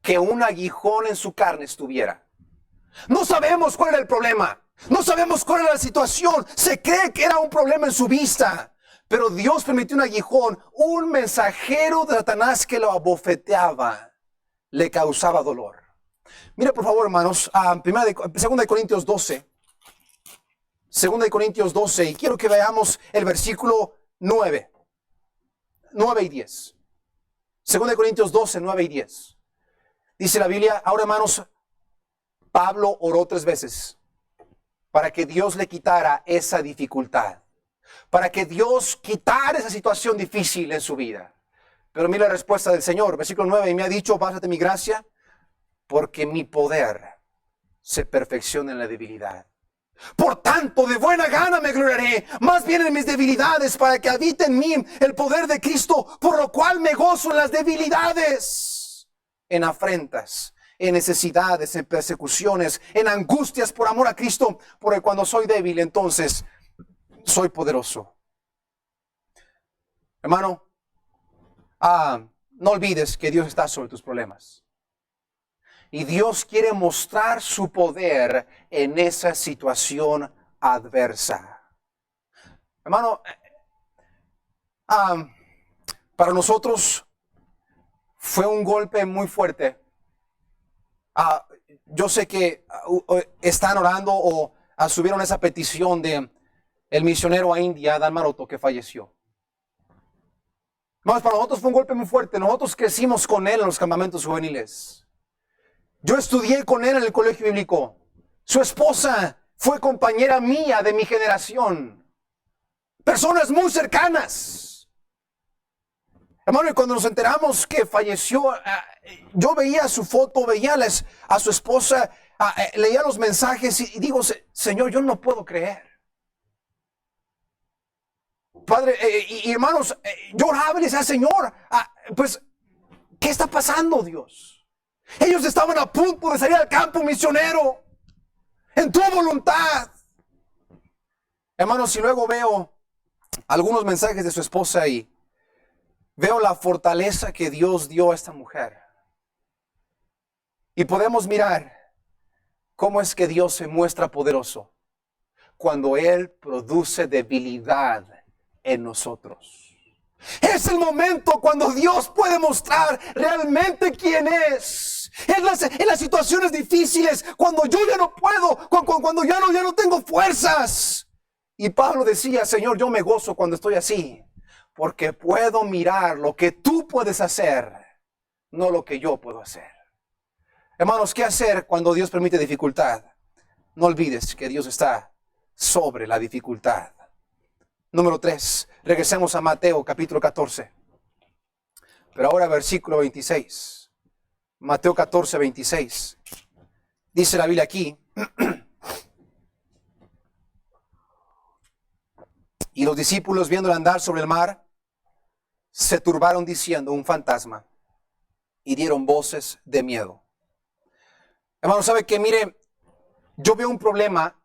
que un aguijón en su carne estuviera. No sabemos cuál era el problema. No sabemos cuál era la situación. Se cree que era un problema en su vista. Pero Dios permitió un aguijón, un mensajero de Satanás que lo abofeteaba, le causaba dolor. Mira, por favor, hermanos, 2 Corintios 12. 2 Corintios 12, y quiero que veamos el versículo 9 y 10. 2 Corintios 12, 9 y 10. Dice la Biblia, ahora, hermanos, Pablo oró 3 veces para que Dios le quitara esa dificultad, para que Dios quitara esa situación difícil en su vida. Pero mira la respuesta del Señor, versículo 9, y me ha dicho, bástate mi gracia, porque mi poder se perfecciona en la debilidad. Por tanto, de buena gana me gloriaré, más bien en mis debilidades, para que habite en mí el poder de Cristo, por lo cual me gozo en las debilidades, en afrentas, en necesidades, en persecuciones, en angustias por amor a Cristo, porque cuando soy débil, entonces soy poderoso. Hermano, no olvides que Dios está sobre tus problemas. Y Dios quiere mostrar su poder en esa situación adversa. Hermano, para nosotros fue un golpe muy fuerte. Yo sé que están orando o subieron esa petición de el misionero a India, Dan Maroto, que falleció. Hermanos, para nosotros fue un golpe muy fuerte. Nosotros crecimos con él en los campamentos juveniles. Yo estudié con él en el colegio bíblico. Su esposa fue compañera mía de mi generación. Personas muy cercanas. Hermano, y cuando nos enteramos que falleció, yo veía su foto, veía a su esposa, leía los mensajes y digo, Señor, yo no puedo creer. Padre, y hermanos, yo oraba y le decía, Señor, pues, ¿qué está pasando, Dios? Ellos estaban a punto de salir al campo misionero, en tu voluntad. Hermanos, y luego veo algunos mensajes de su esposa y veo la fortaleza que Dios dio a esta mujer. Y podemos mirar cómo es que Dios se muestra poderoso cuando Él produce debilidad en nosotros. Es el momento cuando Dios puede mostrar realmente quién es. En las situaciones difíciles, cuando yo ya no puedo, cuando ya no tengo fuerzas. Y Pablo decía, Señor, yo me gozo cuando estoy así, porque puedo mirar lo que tú puedes hacer, no lo que yo puedo hacer. Hermanos, ¿qué hacer cuando Dios permite dificultad? No olvides que Dios está sobre la dificultad. Número 3, regresemos a Mateo capítulo 14. Pero ahora versículo 26. Mateo 14, 26. Dice la Biblia aquí. Y los discípulos, viéndole andar sobre el mar, se turbaron diciendo, un fantasma. Y dieron voces de miedo. Hermano, ¿sabe qué? Mire, yo veo un problema.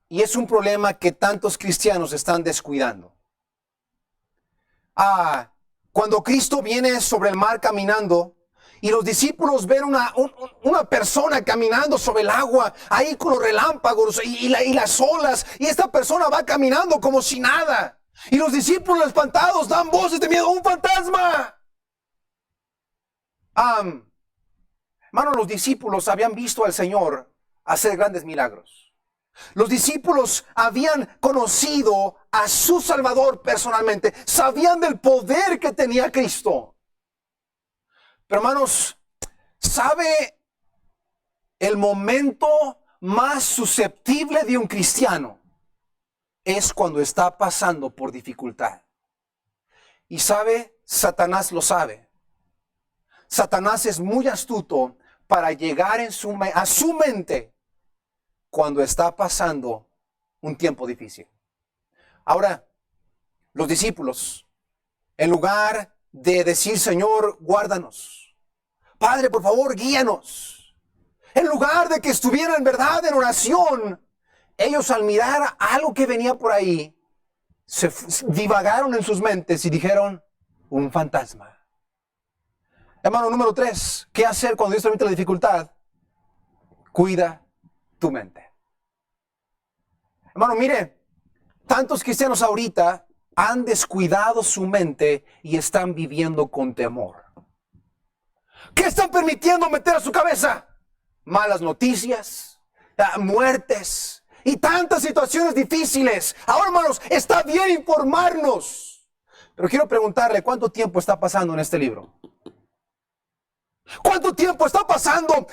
Y es un problema que tantos cristianos están descuidando. Cuando Cristo viene sobre el mar caminando y los discípulos ven una persona caminando sobre el agua, ahí con los relámpagos y las olas, y esta persona va caminando como si nada. Y los discípulos espantados dan voces de miedo, ¡un fantasma! Hermano, los discípulos habían visto al Señor hacer grandes milagros. Los discípulos habían conocido a su Salvador personalmente. Sabían del poder que tenía Cristo. Pero hermanos, ¿sabe el momento más susceptible de un cristiano? Es cuando está pasando por dificultad. Y sabe, Satanás lo sabe. Satanás es muy astuto para llegar a su mente cuando está pasando un tiempo difícil. Ahora, los discípulos, en lugar de decir, Señor, guárdanos, Padre, por favor, guíanos, en lugar de que estuvieran en verdad en oración, ellos al mirar algo que venía por ahí, se divagaron en sus mentes y dijeron, un fantasma. Hermano, número 3, ¿qué hacer cuando Dios te permite la dificultad? Cuida tu mente. Hermano, mire, tantos cristianos ahorita han descuidado su mente y están viviendo con temor. ¿Qué están permitiendo meter a su cabeza? Malas noticias, muertes y tantas situaciones difíciles. Ahora, hermanos, está bien informarnos. Pero quiero preguntarle, ¿cuánto tiempo está pasando en este libro? ¿Cuánto tiempo está pasando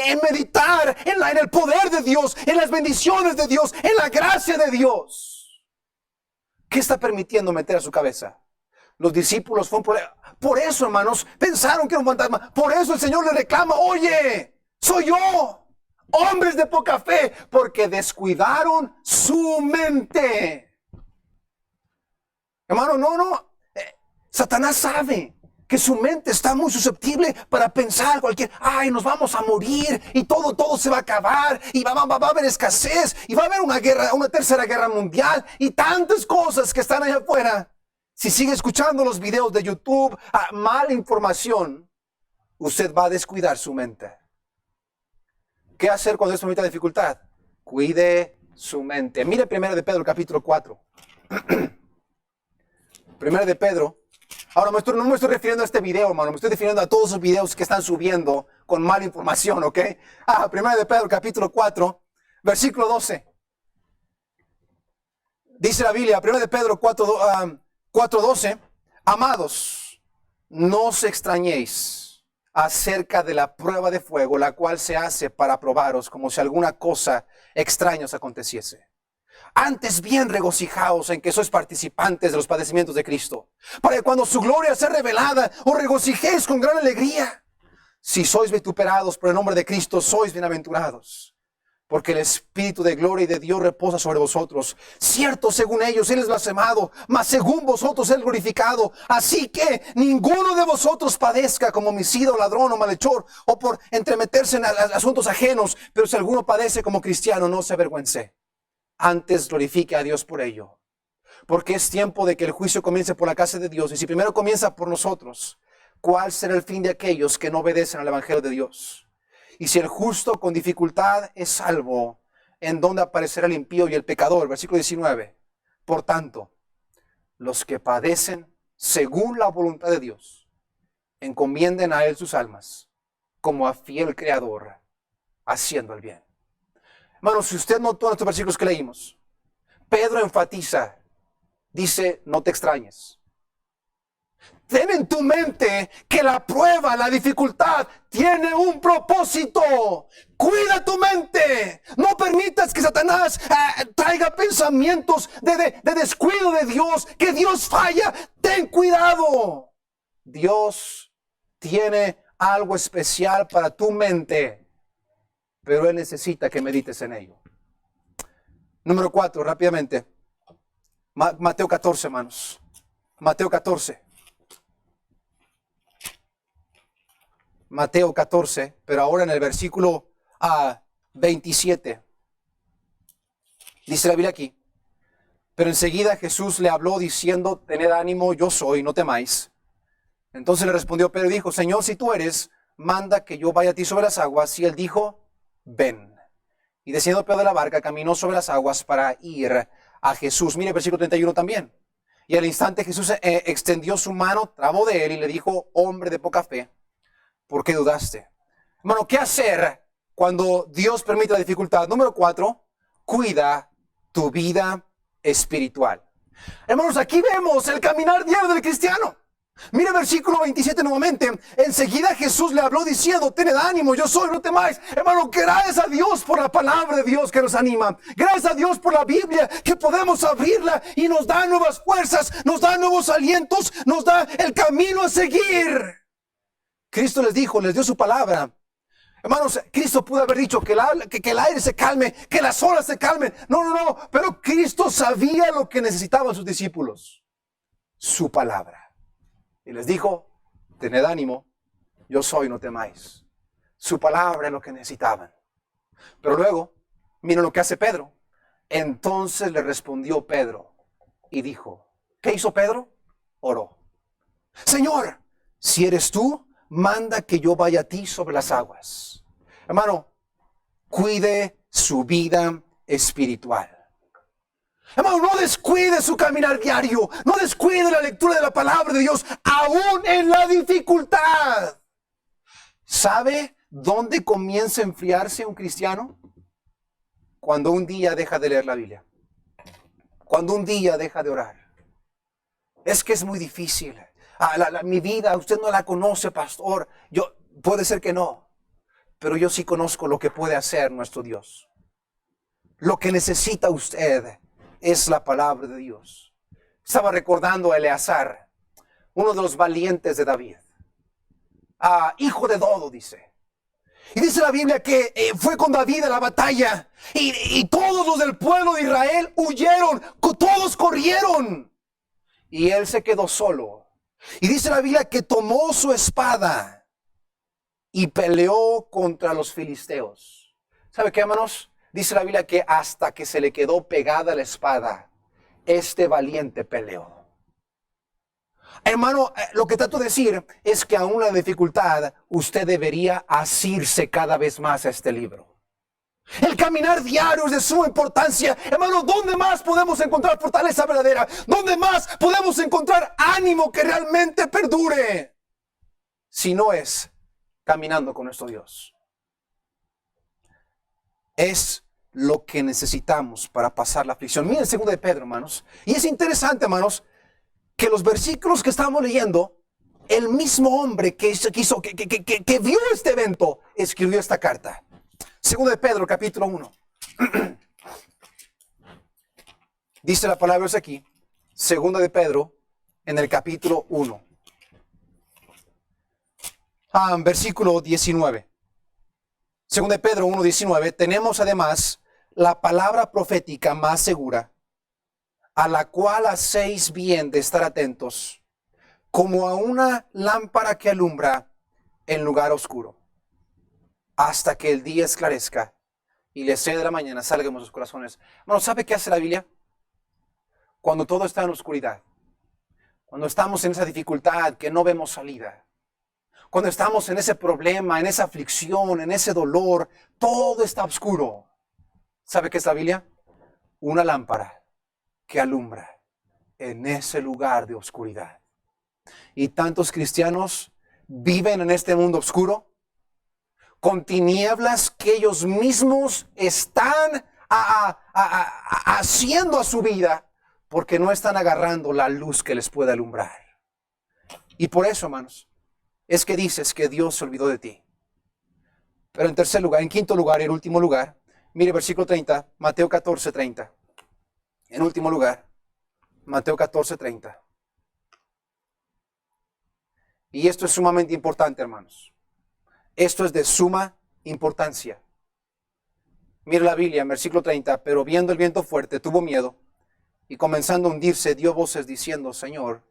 en meditar en el poder de Dios, en las bendiciones de Dios, en la gracia de Dios? ¿Qué está permitiendo meter a su cabeza? Los discípulos fue un problema. Por eso, hermanos, pensaron que era un fantasma. Por eso el Señor le reclama, oye, soy yo. Hombres de poca fe, porque descuidaron su mente. Hermano, no. Satanás sabe que su mente está muy susceptible para pensar nos vamos a morir y todo se va a acabar y va a haber escasez y va a haber una tercera guerra mundial y tantas cosas que están allá afuera. Si sigue escuchando los videos de YouTube, mala información, usted va a descuidar su mente. ¿Qué hacer cuando es una dificultad? Cuide su mente. Mire 1 de Pedro capítulo 4. 1 de Pedro. Ahora no me estoy refiriendo a este video, hermano. Me estoy refiriendo a todos esos videos que están subiendo con mala información, ¿ok? 1 de Pedro capítulo 4, versículo 12. Dice la Biblia, 1 de Pedro 4:12. Amados, no os extrañéis acerca de la prueba de fuego, la cual se hace para probaros, como si alguna cosa extraña os aconteciese. Antes bien regocijaos en que sois participantes de los padecimientos de Cristo, para que cuando su gloria sea revelada, os regocijéis con gran alegría. Si sois vituperados por el nombre de Cristo, sois bienaventurados, porque el Espíritu de gloria y de Dios reposa sobre vosotros. Cierto, según ellos, Él es blasfemado, mas según vosotros, Él glorificado. Así que ninguno de vosotros padezca como homicida, o ladrón, o malhechor, o por entremeterse en asuntos ajenos. Pero si alguno padece como cristiano, no se avergüence. Antes glorifique a Dios por ello. Porque es tiempo de que el juicio comience por la casa de Dios. Y si primero comienza por nosotros, ¿cuál será el fin de aquellos que no obedecen al Evangelio de Dios? Y si el justo con dificultad es salvo, ¿en dónde aparecerá el impío y el pecador? Versículo 19. Por tanto, los que padecen según la voluntad de Dios, encomienden a Él sus almas, como a fiel Creador, haciendo el bien. Hermanos, si usted notó en estos versículos que leímos, Pedro enfatiza, dice, no te extrañes. Ten en tu mente que la prueba, la dificultad, tiene un propósito. Cuida tu mente. No permitas que Satanás traiga pensamientos de descuido de Dios, que Dios falla. Ten cuidado. Dios tiene algo especial para tu mente, pero Él necesita que medites en ello. Número 4, rápidamente. Mateo 14, hermanos. Mateo 14. Mateo 14, pero ahora en el versículo 27. Dice la Biblia aquí. Pero enseguida Jesús le habló diciendo, tened ánimo, yo soy, no temáis. Entonces le respondió Pedro y dijo, Señor, si tú eres, manda que yo vaya a ti sobre las aguas. Y él dijo, ven. Y descendiendo Pedro de la barca, caminó sobre las aguas para ir a Jesús. Mire el versículo 31 también. Y al instante Jesús extendió su mano, trabó de él y le dijo, hombre de poca fe, ¿por qué dudaste? Hermano, ¿qué hacer cuando Dios permite la dificultad? Número 4, cuida tu vida espiritual. Hermanos, aquí vemos el caminar diario del cristiano. Mire el versículo 27 nuevamente. Enseguida Jesús le habló diciendo, tened ánimo, yo soy, no temáis. Hermano, gracias a Dios por la palabra de Dios que nos anima. Gracias a Dios por la Biblia, que podemos abrirla y nos da nuevas fuerzas, nos da nuevos alientos, nos da el camino a seguir. Cristo les dijo, les dio su palabra. Hermanos, Cristo pudo haber dicho que el aire se calme, que las olas se calmen. No. Pero Cristo sabía lo que necesitaban sus discípulos. Su palabra. Y les dijo, tened ánimo, yo soy, no temáis. Su palabra es lo que necesitaban. Pero luego, miren lo que hace Pedro. Entonces le respondió Pedro y dijo, ¿qué hizo Pedro? Oró. Señor, si eres tú, manda que yo vaya a ti sobre las aguas. Hermano, cuide su vida espiritual. Hermano, no descuide su caminar diario. No descuide la lectura de la palabra de Dios, aún en la dificultad. ¿Sabe dónde comienza a enfriarse un cristiano? Cuando un día deja de leer la Biblia. Cuando un día deja de orar. Es que es muy difícil. Mi vida, usted no la conoce, pastor. Puede ser que no, pero yo sí conozco lo que puede hacer nuestro Dios. Lo que necesita usted es la palabra de Dios. Estaba recordando a Eleazar, uno de los valientes de David. Hijo de Dodo, dice. Y dice la Biblia que fue con David a la batalla y todos los del pueblo de Israel huyeron, todos corrieron. Y él se quedó solo. Y dice la Biblia que tomó su espada y peleó contra los filisteos. ¿Sabe qué, hermanos? Dice la Biblia que hasta que se le quedó pegada la espada, este valiente peleó. Hermano, lo que trato de decir es que aún en la dificultad, usted debería asirse cada vez más a este libro. El caminar diario es de suma importancia. Hermano, ¿dónde más podemos encontrar fortaleza verdadera? ¿Dónde más podemos encontrar ánimo que realmente perdure? Si no es caminando con nuestro Dios. Es lo que necesitamos para pasar la aflicción. Miren el 2 de Pedro, hermanos. Y es interesante, hermanos, que los versículos que estamos leyendo, el mismo hombre que vio este evento, escribió esta carta. 2 de Pedro, capítulo 1. Dice la palabra aquí. 2 de Pedro, en el capítulo 1. Versículo 19. 2 de Pedro 1:19. Tenemos además la palabra profética más segura, a la cual hacéis bien de estar atentos, como a una lámpara que alumbra en lugar oscuro, hasta que el día esclarezca y la sed de la mañana salga en vuestros corazones. Bueno, ¿sabe qué hace la Biblia? Cuando todo está en oscuridad, cuando estamos en esa dificultad que no vemos salida, cuando estamos en ese problema, en esa aflicción, en ese dolor, todo está oscuro. ¿Sabe qué es la Biblia? Una lámpara que alumbra en ese lugar de oscuridad. Y tantos cristianos viven en este mundo oscuro, con tinieblas que ellos mismos están haciendo a su vida, porque no están agarrando la luz que les puede alumbrar. Y por eso, hermanos, es que dices que Dios se olvidó de ti. Pero en tercer lugar, en quinto lugar, en último lugar, mire versículo 30, Mateo 14:30. En último lugar, Mateo 14:30. Y esto es sumamente importante, hermanos. Esto es de suma importancia. Mire la Biblia en versículo 30. Pero viendo el viento fuerte, tuvo miedo, y comenzando a hundirse, dio voces diciendo: Señor,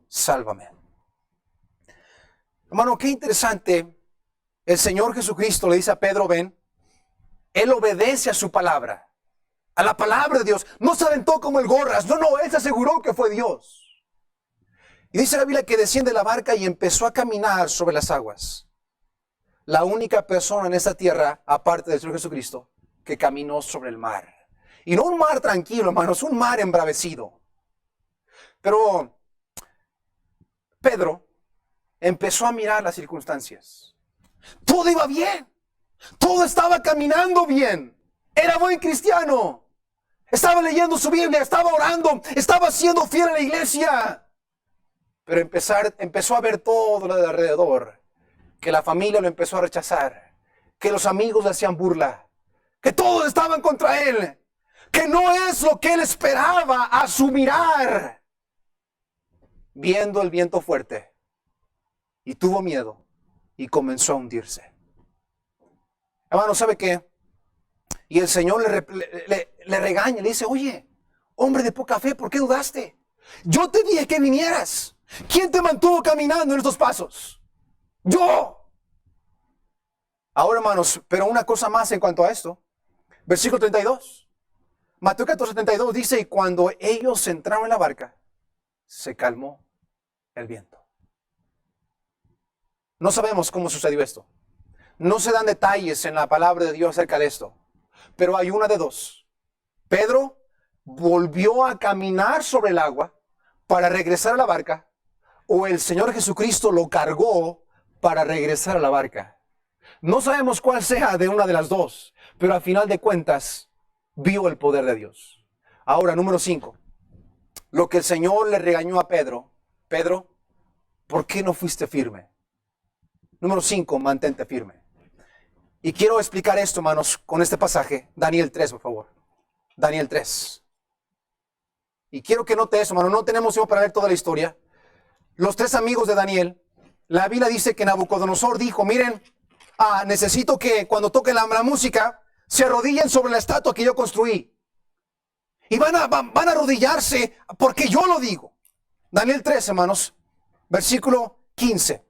sálvame. Hermano, qué interesante. El Señor Jesucristo le dice a Pedro: ven. Él obedece a su palabra, a la palabra de Dios. No se aventó como el gorras. No, él se aseguró que fue Dios. Y dice la Biblia que desciende de la barca y empezó a caminar sobre las aguas. La única persona en esta tierra, aparte del Señor Jesucristo, que caminó sobre el mar. Y no un mar tranquilo, hermanos, un mar embravecido. Pero Pedro empezó a mirar las circunstancias. Todo iba bien. Todo estaba caminando bien. Era buen cristiano. Estaba leyendo su Biblia, estaba orando, estaba siendo fiel a la iglesia. Pero empezó a ver todo lo de alrededor. Que la familia lo empezó a rechazar. Que los amigos le hacían burla. Que todos estaban contra él. Que no es lo que él esperaba a su mirar. Viendo el viento fuerte. Y tuvo miedo. Y comenzó a hundirse. Hermano, ¿sabe qué? Y el Señor le regaña, le dice: oye, hombre de poca fe, ¿por qué dudaste? Yo te dije que vinieras. ¿Quién te mantuvo caminando en estos pasos? Yo. Ahora, hermanos, pero una cosa más en cuanto a esto. Versículo 32. Mateo 14:32 dice: y cuando ellos entraron en la barca, se calmó el viento. No sabemos cómo sucedió esto. No se dan detalles en la palabra de Dios acerca de esto. Pero hay una de dos. Pedro volvió a caminar sobre el agua para regresar a la barca, o el Señor Jesucristo lo cargó para regresar a la barca. No sabemos cuál sea de una de las dos, pero al final de cuentas vio el poder de Dios. Ahora, número 5. Lo que el Señor le regañó a Pedro: Pedro, ¿por qué no fuiste firme? Número 5, mantente firme. Y quiero explicar esto, hermanos, con este pasaje. Daniel 3, por favor. Daniel 3. Y quiero que note eso, hermano. No tenemos tiempo para ver toda la historia. Los 3 amigos de Daniel, la Biblia dice que Nabucodonosor dijo: miren, necesito que cuando toquen la música, se arrodillen sobre la estatua que yo construí. Y van a arrodillarse porque yo lo digo. Daniel 3, hermanos, versículo 15.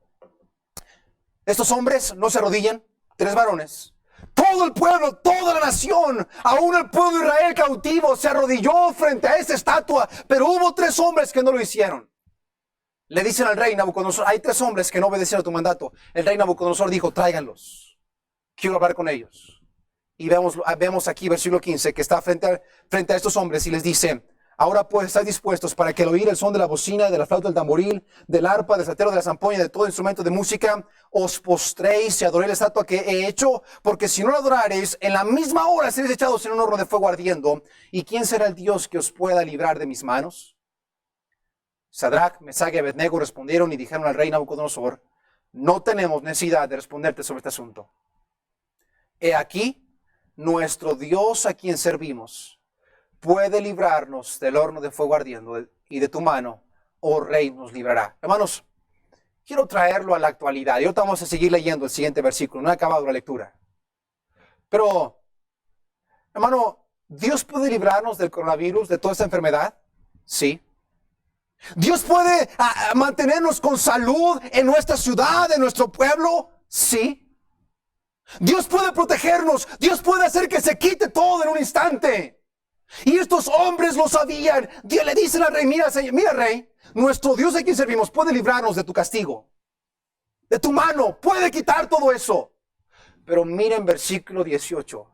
Estos hombres no se arrodillan. 3 varones. Todo el pueblo, toda la nación, aún el pueblo de Israel cautivo, se arrodilló frente a esa estatua. Pero hubo 3 hombres que no lo hicieron. Le dicen al rey Nabucodonosor: hay 3 hombres que no obedecieron a tu mandato. El rey Nabucodonosor dijo: tráiganlos. Quiero hablar con ellos. Y vemos aquí, versículo 15, que está frente a estos hombres y les dice: ahora pues estáis dispuestos para que al oír el son de la bocina, de la flauta, del tamboril, del arpa, del saltero, de la zampoña, de todo instrumento de música, os postréis y adoréis la estatua que he hecho, porque si no la adorareis, en la misma hora seréis echados en un horno de fuego ardiendo. ¿Y quién será el Dios que os pueda librar de mis manos? Sadrach, Mesach y Abednego respondieron y dijeron al rey Nabucodonosor: no tenemos necesidad de responderte sobre este asunto. He aquí, nuestro Dios a quien servimos puede librarnos del horno de fuego ardiendo, y de tu mano, oh rey, nos librará. Hermanos, quiero traerlo a la actualidad. Y ahorita vamos a seguir leyendo el siguiente versículo. No he acabado la lectura. Pero, hermano, ¿Dios puede librarnos del coronavirus, de toda esta enfermedad? Sí. ¿Dios puede mantenernos con salud en nuestra ciudad, en nuestro pueblo? Sí. Dios puede protegernos. Dios puede hacer que se quite todo en un instante. Y estos hombres lo sabían. Dios le dice al rey: mira, rey, nuestro Dios a quien servimos puede librarnos de tu castigo, de tu mano, puede quitar todo eso. Pero miren versículo 18.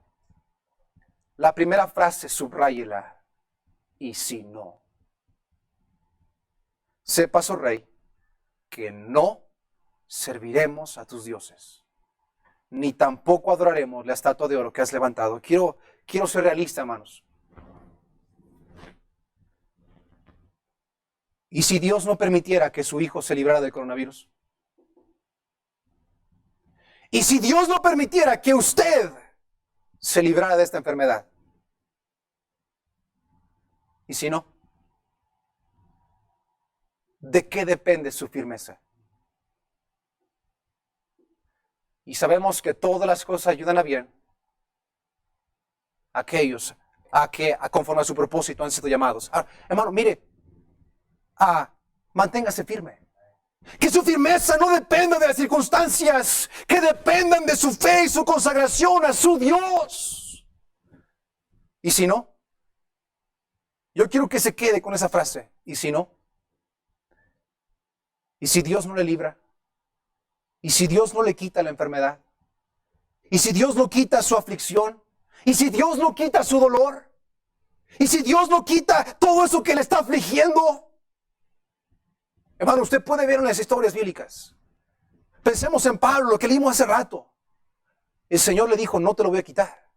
La primera frase, subráyela: y si no. Sepas, oh rey, que no serviremos a tus dioses, ni tampoco adoraremos la estatua de oro que has levantado. Quiero ser realista, hermanos. ¿Y si Dios no permitiera que su hijo se librara del coronavirus? ¿Y si Dios no permitiera que usted se librara de esta enfermedad? ¿Y si no? ¿De qué depende su firmeza? Y sabemos que todas las cosas ayudan a bien a aquellos que conforme a su propósito han sido llamados. Hermano, mire, manténgase firme. Que su firmeza no dependa de las circunstancias, que dependan de su fe y su consagración a su Dios. ¿Y si no? Yo quiero que se quede con esa frase. ¿Y si no? ¿Y si Dios no le libra? ¿Y si Dios no le quita la enfermedad? ¿Y si Dios no quita su aflicción? ¿Y si Dios no quita su dolor? ¿Y si Dios no quita todo eso que le está afligiendo? Hermano, usted puede ver en las historias bíblicas. Pensemos en Pablo, lo que leímos hace rato. El Señor le dijo: no te lo voy a quitar.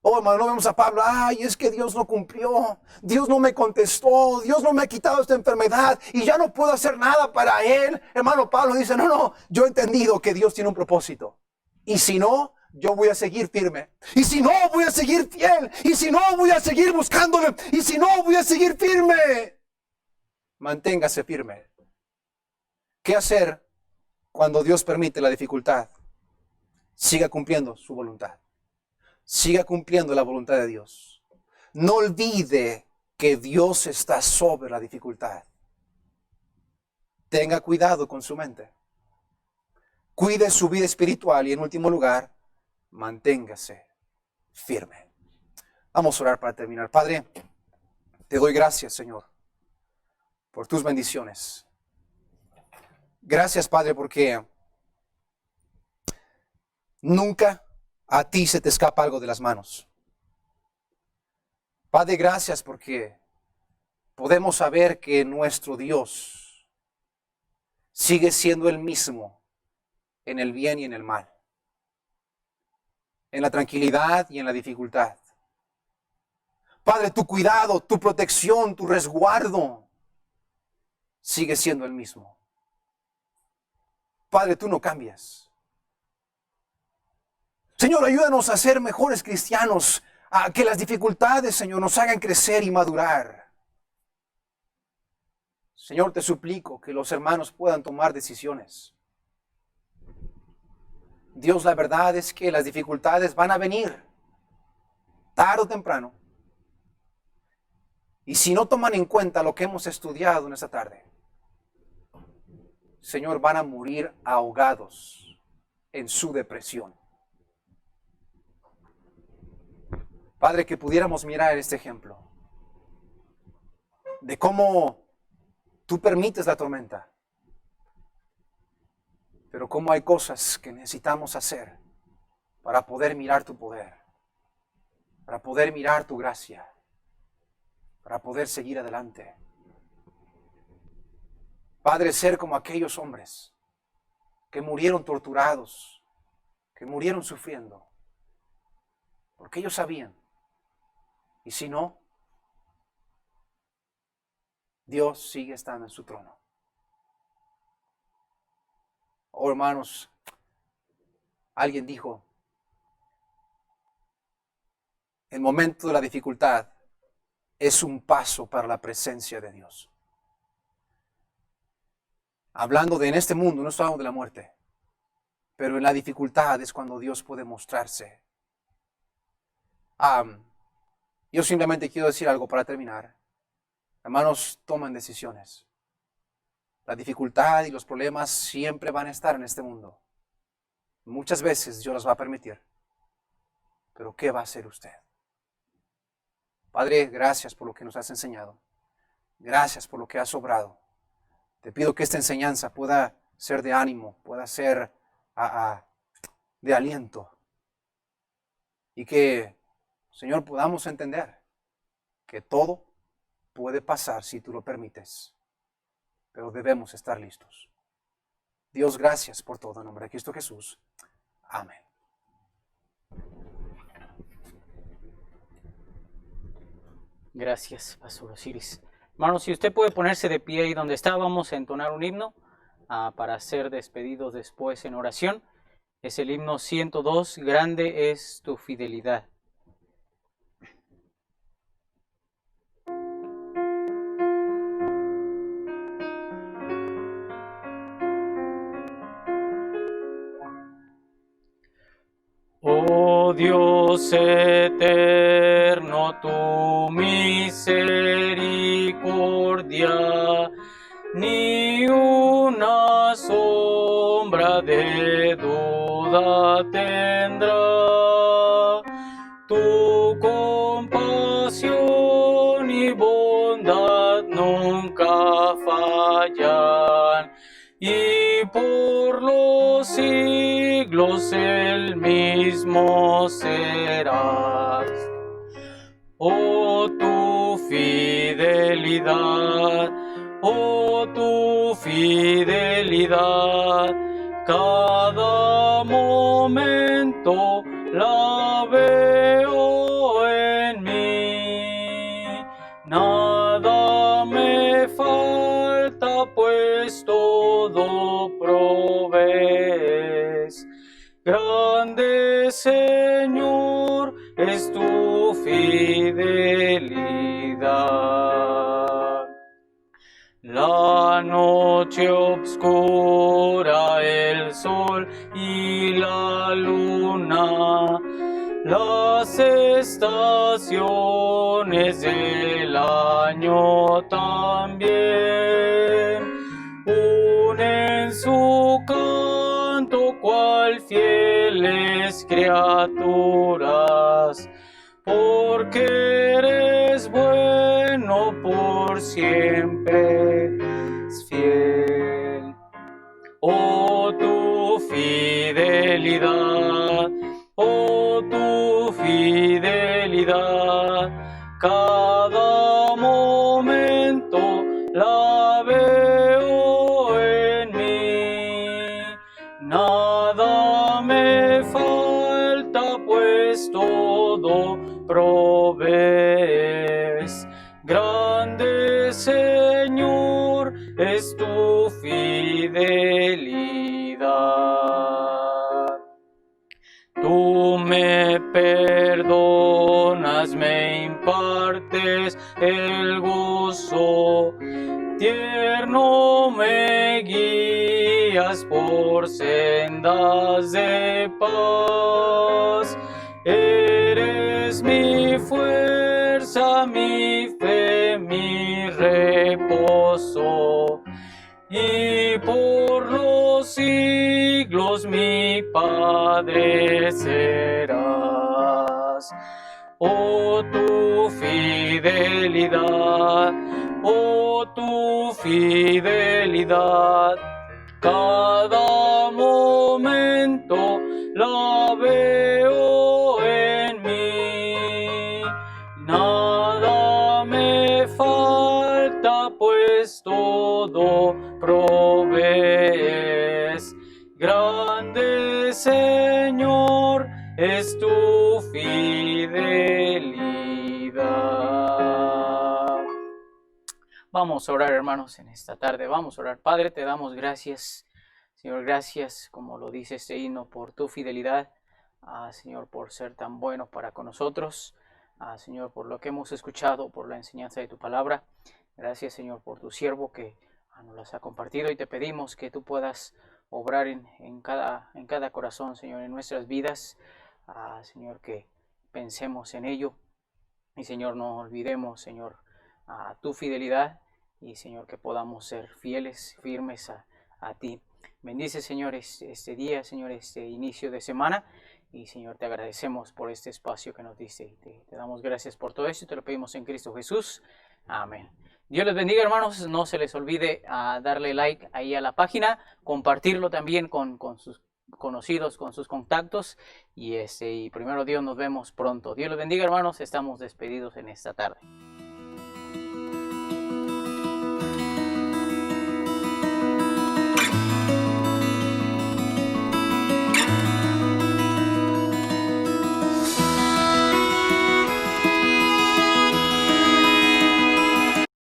Oh, hermano, no vemos a Pablo: ay, es que Dios no cumplió, Dios no me contestó, Dios no me ha quitado esta enfermedad y ya no puedo hacer nada para él. Hermano, Pablo dice: no, yo he entendido que Dios tiene un propósito. Y si no, yo voy a seguir firme. Y si no, voy a seguir fiel. Y si no, voy a seguir buscándole. Y si no, voy a seguir firme. Manténgase firme. ¿Qué hacer cuando Dios permite la dificultad? Siga cumpliendo su voluntad. Siga cumpliendo la voluntad de Dios. No olvide que Dios está sobre la dificultad. Tenga cuidado con su mente. Cuide su vida espiritual y, en último lugar, manténgase firme. Vamos a orar para terminar. Padre, te doy gracias, Señor, por tus bendiciones. Gracias, Padre, porque nunca a ti se te escapa algo de las manos. Padre, gracias porque podemos saber que nuestro Dios sigue siendo el mismo en el bien y en el mal, en la tranquilidad y en la dificultad. Padre, tu cuidado, tu protección, tu resguardo sigue siendo el mismo. Padre, tú no cambias. Señor, ayúdanos a ser mejores cristianos, a que las dificultades, Señor, nos hagan crecer y madurar. Señor, te suplico que los hermanos puedan tomar decisiones. Dios, la verdad es que las dificultades van a venir, tarde o temprano. Y si no toman en cuenta lo que hemos estudiado en esta tarde, Señor, van a morir ahogados en su depresión. Padre, que pudiéramos mirar este ejemplo de cómo tú permites la tormenta, pero cómo hay cosas que necesitamos hacer para poder mirar tu poder. para poder mirar tu gracia, para poder seguir adelante. Padre, ser como aquellos hombres que murieron torturados, que murieron sufriendo, porque ellos sabían. Y si no, Dios sigue estando en su trono. Oh, hermanos, alguien dijo, el momento de la dificultad es un paso para la presencia de Dios. Hablando de en este mundo, no estamos de la muerte, pero en la dificultad es cuando Dios puede mostrarse. Yo simplemente quiero decir algo para terminar. Hermanos, tomen decisiones. La dificultad y los problemas siempre van a estar en este mundo. Muchas veces Dios los va a permitir. Pero ¿qué va a hacer usted? Padre, gracias por lo que nos has enseñado. Gracias por lo que has obrado. Te pido que esta enseñanza pueda ser de ánimo, pueda ser de aliento. Y que, Señor, podamos entender que todo puede pasar si tú lo permites. Pero debemos estar listos. Dios, gracias por todo. En nombre de Cristo Jesús. Amén. Gracias, Pastor Osiris. Hermanos, si usted puede ponerse de pie ahí donde está, vamos a entonar un himno para ser despedidos después en oración. Es el himno 102, Grande es tu fidelidad. Oh Dios eterno, tu misericordia, ni una sombra de duda tendrá. Tu compasión y bondad nunca fallan, y por los siglos el mismo serás. Oh tu fidelidad, cada momento la veo en mí. Nada me falta, pues todo provees. Grande Señor es tu fidelidad. La noche obscura, el sol y la luna, las estaciones del año también unen su canto cual fieles criaturas, porque eres bueno, por siempre es fiel. Oh tu fidelidad, cada momento la veo en mí. Nada me falta, pues todo provees. Grande Señor es tu fidelidad. Tú me perdonas, me impartes el gozo, tierno me guías por sendas de paz. Eres mi fuerza, mi fe, mi reposo, y por los siglos mi Padre serás. Oh tu fidelidad, cada momento la veo en mí. grande, Señor, es tu fidelidad. Vamos a orar, hermanos, en esta tarde. Vamos a orar. Padre, te damos gracias. Señor, gracias, como lo dice este himno, por tu fidelidad. Señor, por ser tan bueno para con nosotros. Señor, por lo que hemos escuchado, por la enseñanza de tu palabra. Gracias, Señor, por tu siervo que nos las ha compartido, y te pedimos que tú puedas obrar en cada corazón, Señor, en nuestras vidas. Señor, que pensemos en ello y, Señor, no olvidemos, Señor, tu fidelidad, y, Señor, que podamos ser fieles, firmes a ti. Bendice, Señor, este día, Señor, este inicio de semana. Y, Señor, te agradecemos por este espacio que nos diste. Te damos gracias por todo esto y te lo pedimos en Cristo Jesús. Amén. Dios les bendiga, hermanos. No se les olvide darle like ahí a la página, compartirlo también con sus conocidos, con sus contactos. Y primero Dios, nos vemos pronto. Dios les bendiga, hermanos. Estamos despedidos en esta tarde.